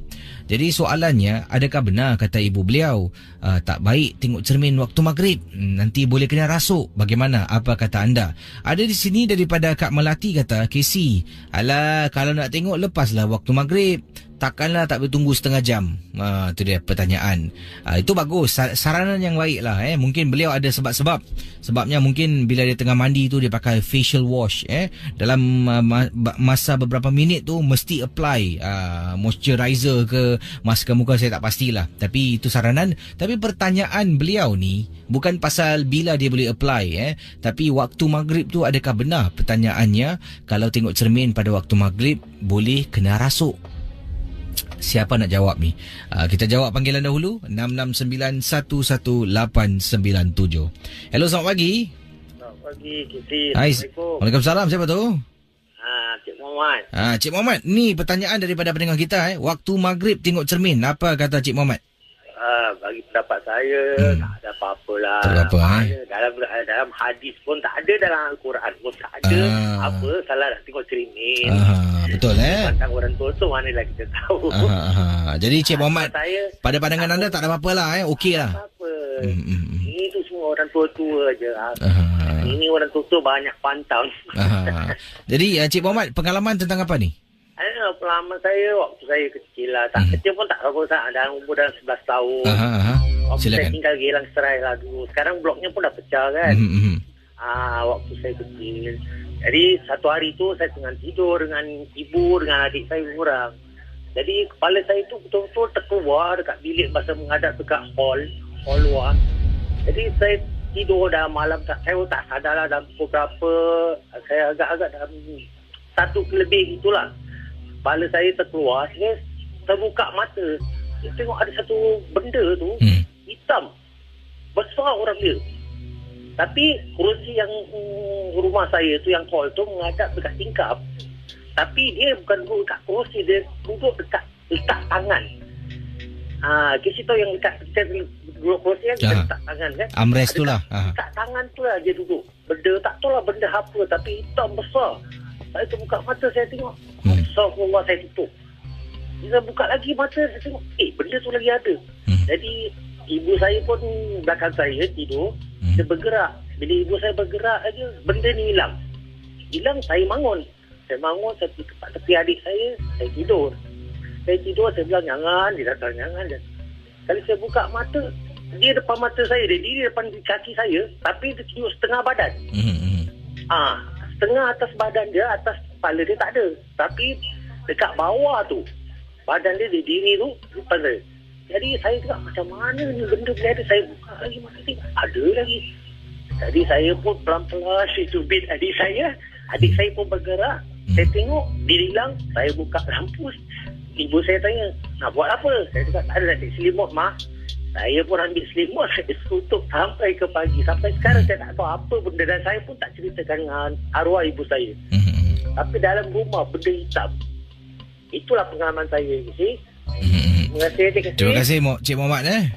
Jadi soalannya, adakah benar kata ibu beliau tak baik tengok cermin waktu maghrib? Nanti boleh kena rasuk. Bagaimana? Apa kata anda? Ada di sini daripada Kak Melati kata, Casey, alah kalau nak tengok lepaslah waktu maghrib. Takkanlah tak boleh tunggu setengah jam. Itu dia pertanyaan. Itu bagus. Saranan yang baik lah. Mungkin beliau ada sebab-sebab. Sebabnya mungkin bila dia tengah mandi tu dia pakai facial wash. Dalam masa beberapa minit tu mesti apply moisturizer ke masker muka, saya tak pastilah. Tapi itu saranan. Tapi pertanyaan beliau ni bukan pasal bila dia boleh apply. Tapi waktu maghrib tu adakah benar pertanyaannya kalau tengok cermin pada waktu maghrib boleh kena rasuk? Siapa nak jawab ni? Kita jawab panggilan dahulu. 66911897. Hello, selamat pagi. Selamat pagi, Kiti. Hai. Assalamualaikum. Waalaikumsalam. Siapa tu? Cik Muhammad. Cik Muhammad. Ni pertanyaan daripada pendengar kita. Waktu maghrib tengok cermin. Apa kata Cik Muhammad? Bagi pendapat saya, tak ada apa-apalah. Tak ada apa, dalam hadis pun tak ada, dalam Al-Quran pun tak ada. Apa salah nak tengok cermin. Betul Tentang orang tua tu manalah kita tahu. Jadi Cik Muhammad, saya, pada pandangan anda tak ada apa-apa lah. Okey lah. Apa. Ini tu semua orang tua-tua je. Ini orang tua-tua banyak pantang. Jadi Cik Muhammad, pengalaman tentang apa ni? Pengalaman saya waktu saya kecil lah. Tak kecil pun tak berapa sangat. Dalam umur dalam 11 tahun. Waktu Silakan. saya tinggal Geylang Serai lah dulu. Sekarang bloknya pun dah pecah kan. Waktu saya kecil. Jadi satu hari tu saya tengah tidur dengan ibu, dengan adik saya orang. Jadi kepala saya tu betul-betul terkeluar dekat bilik masa menghadap dekat hall luar. Jadi saya tidur dah malam, saya tak sadar lah dalam pukul berapa. Saya agak-agak dalam 1 lebih itulah. Kepala saya terkeluar, saya terbuka mata. Saya tengok ada satu benda tu, hitam. Besar orang dia. Tapi kerusi yang rumah saya tu, yang hall tu, menghadap dekat tingkap. Tapi dia bukan duduk dekat kerusi, dia duduk dekat letak tangan. Kita tahu yang dekat duduk kerusi kan, kita letak tangan kan. Armrest tu lah. Dekat tangan tu lah dia duduk. Benda, tak tahu lah benda apa, tapi hitam besar. Saya terbuka mata, saya tengok. Astagfirullah, saya tutup. Saya buka lagi mata, saya tengok. Benda tu lagi ada. Jadi, ibu saya pun belakang saya tidur. Dia bergerak. Bila ibu saya bergerak aja, benda ni hilang. Hilang, saya bangun. Saya bangun, saya pergi tempat tepi adik saya tidur. Saya bilang, jangan. Dia datang, jangan. Kali saya buka mata, dia depan mata saya. Dia diri depan kaki saya. Tapi dia tunjuk setengah badan. Setengah atas badan dia, atas kepala dia tak ada. Tapi dekat bawah tu, badan dia diri tu depan saya. Jadi saya cakap macam mana ni benda boleh ada. Saya buka lagi mata tengok ada lagi. Jadi saya pun pelan-pelan bit adik saya pun bergerak. Saya tengok dia hilang. Saya buka lampu. Ibu saya tanya, nak buat apa? Saya cakap tak ada, nak cek selimut mah. Saya pun ambil selimut, saya tutup sampai ke pagi. Sampai sekarang saya tak tahu apa benda. Dan saya pun tak ceritakan dengan arwah ibu saya. Tapi dalam rumah benda hitam. Itulah pengalaman saya. Terima kasih. Terima kasih Cik Muhammad.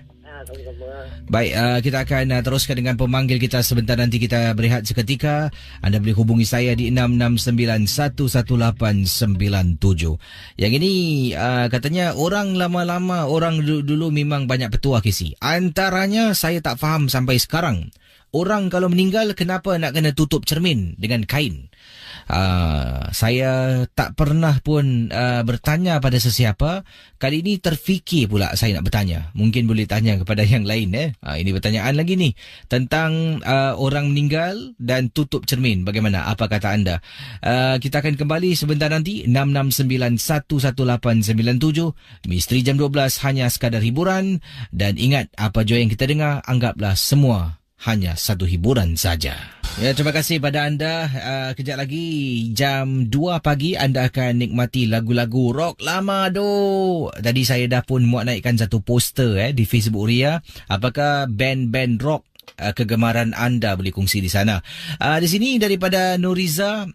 Sama-sama. Baik, kita akan teruskan dengan pemanggil kita sebentar, nanti kita berehat seketika. Anda boleh hubungi saya di 669-11897. Yang ini katanya orang lama-lama, orang dulu memang banyak petua Kisi. Antaranya saya tak faham sampai sekarang. Orang kalau meninggal kenapa nak kena tutup cermin dengan kain? Saya tak pernah pun bertanya pada sesiapa. Kali ini terfikir pula saya nak bertanya. Mungkin boleh tanya kepada yang lain. Ini pertanyaan lagi ni tentang orang meninggal dan tutup cermin. Bagaimana? Apa kata anda? Kita akan kembali sebentar nanti. 669-11897. Misteri jam 12 hanya sekadar hiburan. Dan ingat, apa jua yang kita dengar, anggaplah semua hanya satu hiburan saja. Ya, terima kasih pada anda. Kejap lagi jam 2 pagi anda akan nikmati lagu-lagu rock lama doh. Tadi saya dah pun muat naikkan satu poster di Facebook Ria. Apakah band-band rock kegemaran anda, boleh kongsi di sana. Di sini daripada Nuriza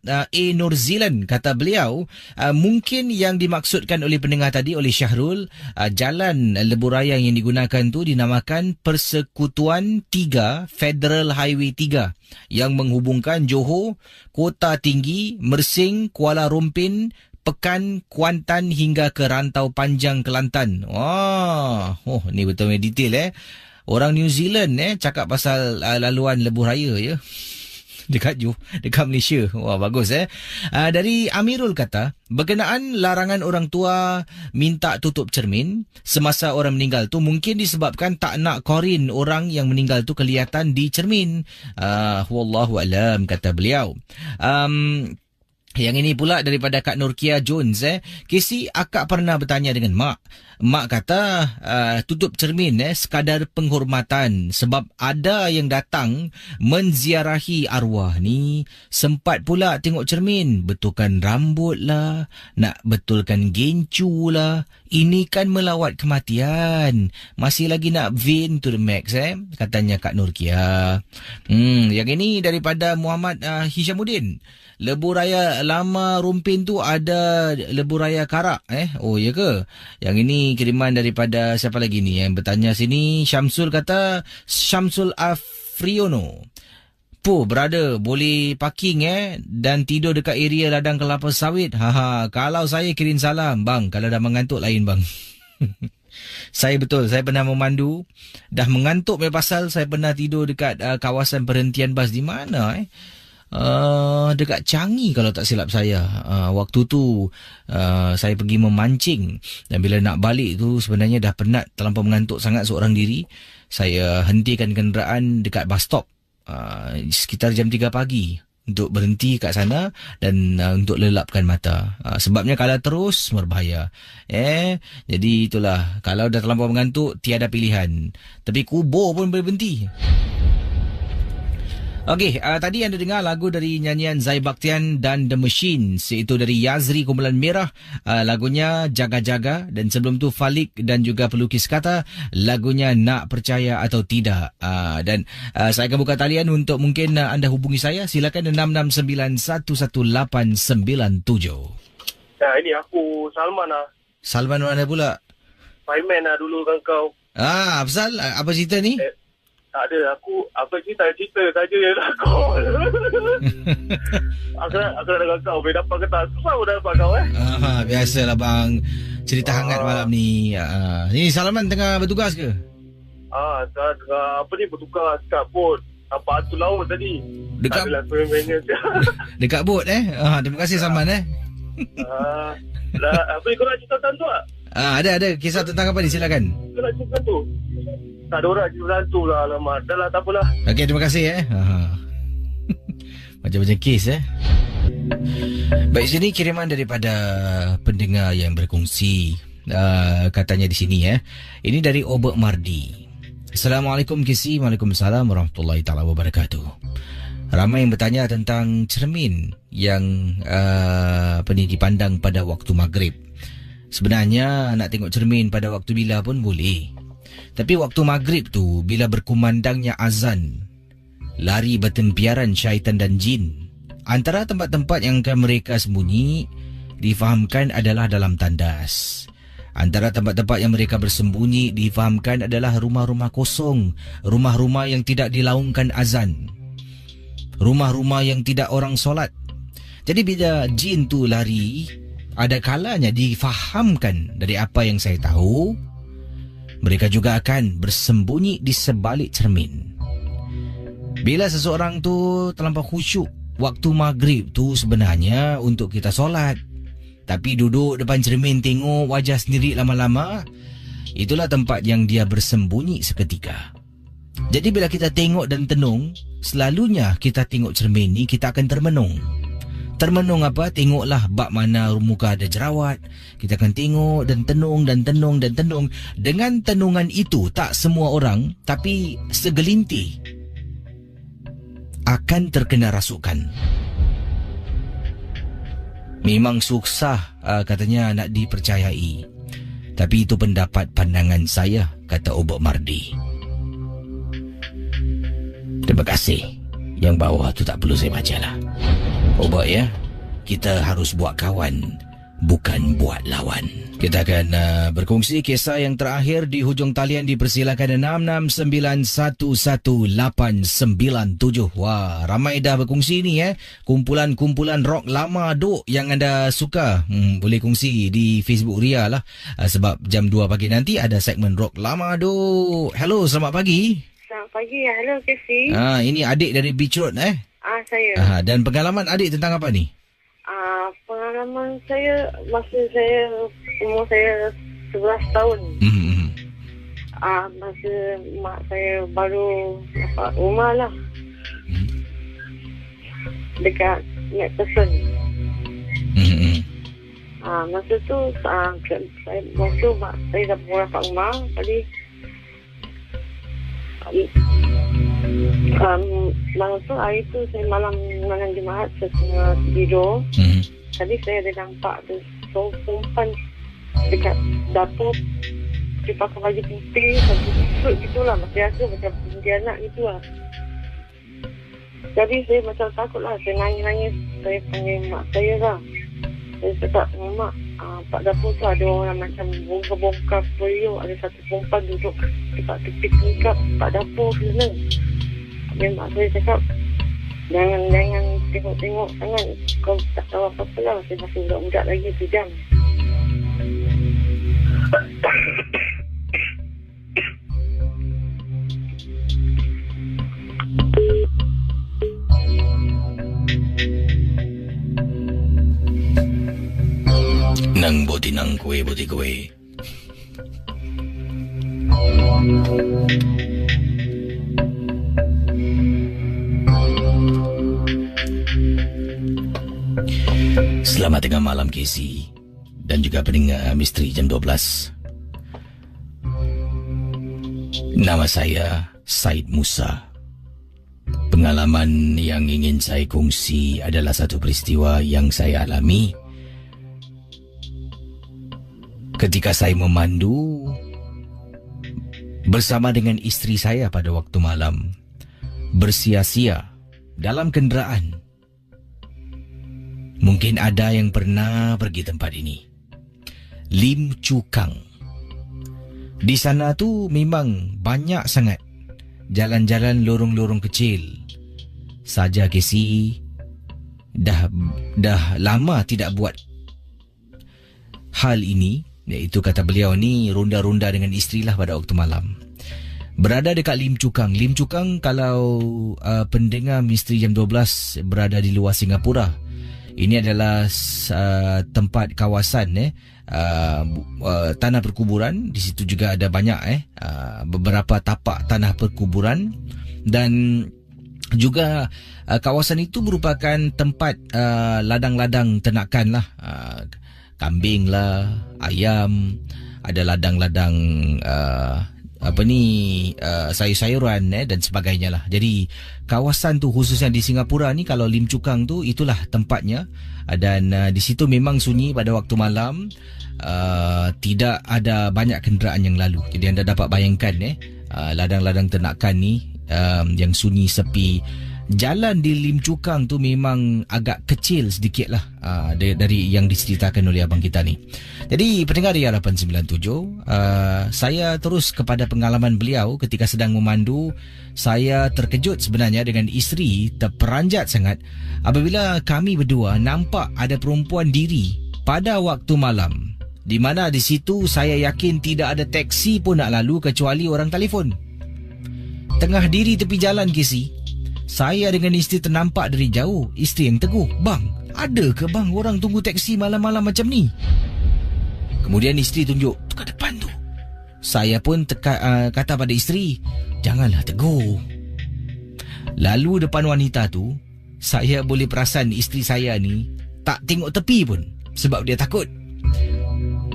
Nur Zealand, kata beliau, mungkin yang dimaksudkan oleh pendengar tadi, oleh Syahrul, jalan lebuh raya yang digunakan tu dinamakan Persekutuan 3 Federal Highway 3 yang menghubungkan Johor, Kota Tinggi, Mersing, Kuala Rumpin, Pekan, Kuantan hingga ke Rantau Panjang, Kelantan. Ni betul detail Orang New Zealand cakap pasal laluan lebuh raya ya. Dekat Malaysia. Wah, bagus Dari Amirul kata, berkenaan larangan orang tua minta tutup cermin semasa orang meninggal tu mungkin disebabkan tak nak korin orang yang meninggal tu kelihatan di cermin. Wallahu alam, kata beliau. Yang ini pula daripada Kak Nurkia Jones. Kesi, akak pernah bertanya dengan Mak. Mak kata tutup cermin sekadar penghormatan sebab ada yang datang menziarahi arwah ni. Sempat pula tengok cermin, betulkan rambut lah, nak betulkan gencu lah. Ini kan melawat kematian. Masih lagi nak vain to the max katanya Kak Nurkia. Yang ini daripada Muhammad Hishamuddin. Lebuh raya lama Rumpin tu ada lebuh raya Karak Oh ya ke? Yang ini kiriman daripada siapa lagi ni yang bertanya sini. Syamsul kata, Syamsul Afriono, brother, boleh parking dan tidur dekat area ladang kelapa sawit. Kalau saya kirim salam bang, kalau dah mengantuk lain bang. Saya pernah memandu, dah mengantuk pasal saya pernah tidur dekat kawasan perhentian bas di mana dekat Changi kalau tak silap saya. Waktu tu saya pergi memancing dan bila nak balik tu sebenarnya dah penat, terlampau mengantuk sangat seorang diri. Saya hentikan kenderaan dekat bus stop sekitar jam 3 pagi untuk berhenti kat sana dan untuk lelapkan mata. Sebabnya kalau terus berbahaya. Jadi itulah, kalau dah terlampau mengantuk tiada pilihan. Tapi kubur pun boleh berhenti. Okey, tadi anda dengar lagu dari nyanyian Zai Bakhtian dan The Machines, iaitu dari Yazri Kumpulan Merah, lagunya Jaga-Jaga, dan sebelum tu Falik dan juga Pelukis Kata, lagunya Nak Percaya Atau Tidak. Dan saya akan buka talian untuk mungkin anda hubungi saya, silakan 669-11897. Ini aku Salman lah. Salman mana pula? Fireman lah dulu kan kau. Pasal apa cerita ni? Tak ada, aku cerita saja je lah kau. Aku nak dengan kau, boleh dapat ke tak? Susah pun dapat kau biasalah bang, cerita hangat malam ni. Ni Salman tengah bertugas ke? Tengah bertugas kat bot. Apa tu laut tadi. Dekat dekat bot terima kasih Salman kau nak cerita tentang tu tak? Ada kisah tentang apa ni, silakan. Kau nak cerita tu? Tak ada orang cerita tu lah, alamak. Dah lah, tak apalah. Okey, terima kasih Macam-macam kes Baik, sini kiriman daripada pendengar yang berkongsi. katanya di sini Ini dari Obek Mardi. Assalamualaikum Kisi. Waalaikumsalam warahmatullahi taala wabarakatuh. Ramai yang bertanya tentang cermin yang dipandang pada waktu maghrib. Sebenarnya nak tengok cermin pada waktu bila pun boleh. Tapi waktu maghrib tu, bila berkumandangnya azan, lari bertempiaran syaitan dan jin. Antara tempat-tempat yang akan mereka sembunyi difahamkan adalah dalam tandas. Antara tempat-tempat yang mereka bersembunyi difahamkan adalah rumah-rumah kosong, rumah-rumah yang tidak dilaungkan azan, rumah-rumah yang tidak orang solat. Jadi bila jin tu lari, ada kalanya difahamkan dari apa yang saya tahu, mereka juga akan bersembunyi di sebalik cermin. Bila seseorang tu terlampau khusyuk, waktu maghrib tu sebenarnya untuk kita solat. Tapi duduk depan cermin tengok wajah sendiri lama-lama, itulah tempat yang dia bersembunyi seketika. Jadi bila kita tengok dan tenung, selalunya kita tengok cermin ni kita akan termenung. Termenung apa? Tengoklah bab mana muka ada jerawat. Kita akan tengok dan tenung dan tenung dan tenung. Dengan tenungan itu, tak semua orang, tapi segelintir akan terkena rasukan. Memang susah katanya nak dipercayai. Tapi itu pendapat pandangan saya, kata Obek Mardi. Terima kasih. Yang bawah tu tak perlu saya baca lah. Obek kita harus buat kawan, bukan buat lawan. Kita akan berkongsi kisah yang terakhir di hujung talian. Dipersilakan 66911897. Wah, ramai dah berkongsi ni kumpulan-kumpulan rock lama duk yang anda suka. Boleh kongsi di Facebook Ria lah. Sebab jam 2 pagi nanti ada segmen rock lama duk. Hello, selamat pagi. Selamat pagi. Hello, Casey. Ini adik dari Beach Road saya. Dan pengalaman adik tentang apa ni? Pengalaman saya masa umur saya 11 tahun. Masa mak saya baru dapat rumah lah. Dekat McPherson. Masa tu masa mak saya dah dapat rumah. Tadi malam tu, hari tu saya malam Jumaat, saya tengah tidur. Tadi saya ada nampak tu seorang perempuan dekat dapur. Dia pakai baju putih, baju suit gitulah. Biasa macam Indianak gitulah. Jadi saya macam takut lah. Saya nangis-nangis. Saya panggil mak saya lah. Saya cakap, mak, pak dapur tu ada orang macam bongkar-bongkar periuk. Ada satu perempuan duduk dekat tepi tingkap pak dapur sana. Habis mak saya cakap, Jangan tengok-tengok sangat. Kau tak tahu apa-apa lah. Saya masih budak-budak lagi sejam. Nang boti nang kue. Selamat tengah malam Casey dan juga pendengar Misteri Jam 12. Nama saya Said Musa. Pengalaman yang ingin saya kongsi adalah satu peristiwa yang saya alami ketika saya memandu bersama dengan isteri saya pada waktu malam, bersia-sia dalam kenderaan. Mungkin ada yang pernah pergi tempat ini. Lim Chu Kang. Di sana tu memang banyak sangat jalan-jalan lorong-lorong kecil. Saja Casey dah lama tidak buat hal ini, iaitu kata beliau ni ronda-ronda dengan isteri lah pada waktu malam. Berada dekat Lim Chu Kang. Lim Chu Kang kalau pendengar Misteri Jam 12 berada di luar Singapura, ini adalah tempat kawasan tanah perkuburan. Di situ juga ada banyak beberapa tapak tanah perkuburan, dan juga kawasan itu merupakan tempat ladang-ladang ternakan lah. kambing lah, ayam, ada ladang-ladang sayur-sayuran dan sebagainya lah. Jadi kawasan tu khususnya di Singapura ni, kalau Lim Chu Kang tu itulah tempatnya, dan di situ memang sunyi pada waktu malam. Tidak ada banyak kenderaan yang lalu. Jadi anda dapat bayangkan ladang-ladang ternakan ni yang sunyi sepi. Jalan di Lim Chu Kang tu memang agak kecil sedikit lah dari yang diceritakan oleh abang kita ni. Jadi pendengar Ria 897, saya terus kepada pengalaman beliau ketika sedang memandu. Saya terkejut sebenarnya dengan isteri terperanjat sangat apabila kami berdua nampak ada perempuan diri pada waktu malam, di mana di situ saya yakin tidak ada taksi pun nak lalu kecuali orang telefon. Tengah diri tepi jalan Casey, saya dengan isteri ternampak dari jauh. Isteri yang teguh, "Bang, ada ke bang orang tunggu taksi malam-malam macam ni?" Kemudian isteri tunjuk ke depan tu. Saya pun kata pada isteri, "Janganlah teguh." Lalu depan wanita tu, saya boleh perasan isteri saya ni tak tengok tepi pun sebab dia takut.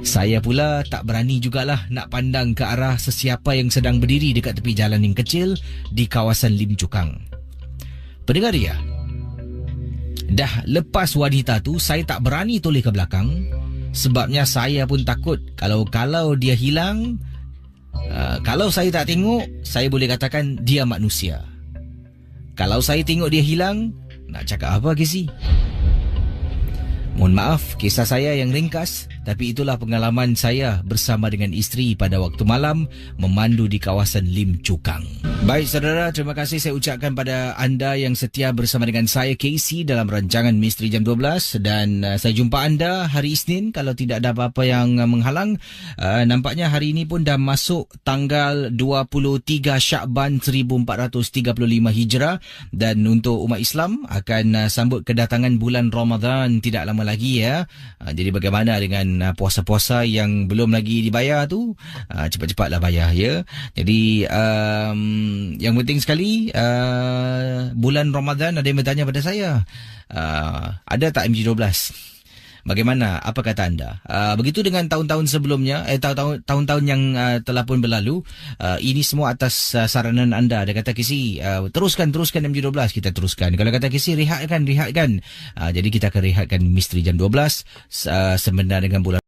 Saya pula tak berani jugalah nak pandang ke arah sesiapa yang sedang berdiri dekat tepi jalan yang kecil di kawasan Lim Chu Kang. Pendengar Ria, dah lepas wanita tu, saya tak berani toleh ke belakang. Sebabnya saya pun takut kalau dia hilang, kalau saya tak tengok, saya boleh katakan dia manusia. Kalau saya tengok dia hilang, nak cakap apa Casey? Mohon maaf kisah saya yang ringkas, tapi itulah pengalaman saya bersama dengan isteri pada waktu malam memandu di kawasan Lim Chu Kang. Baik saudara, terima kasih saya ucapkan pada anda yang setia bersama dengan saya Casey dalam rancangan Misteri Jam 12, dan saya jumpa anda hari Isnin kalau tidak ada apa-apa yang menghalang. Nampaknya hari ini pun dah masuk tanggal 23 Syakban 1435 Hijrah, dan untuk umat Islam akan sambut kedatangan bulan Ramadan tidak lama lagi ya. Jadi bagaimana dengan puasa-puasa yang belum lagi dibayar tu? Cepat-cepatlah bayar ya. Jadi yang penting sekali, bulan Ramadan, ada yang bertanya pada saya, ada tak MG12? Bagaimana? Apa kata anda? Begitu dengan tahun-tahun sebelumnya, tahun-tahun yang telah pun berlalu, ini semua atas saranan anda. Dia kata, Casey, teruskan MG12, kita teruskan. Kalau kata Casey, rehatkan. Jadi kita akan rehatkan Misteri Jam 12 sebenarnya dengan bulan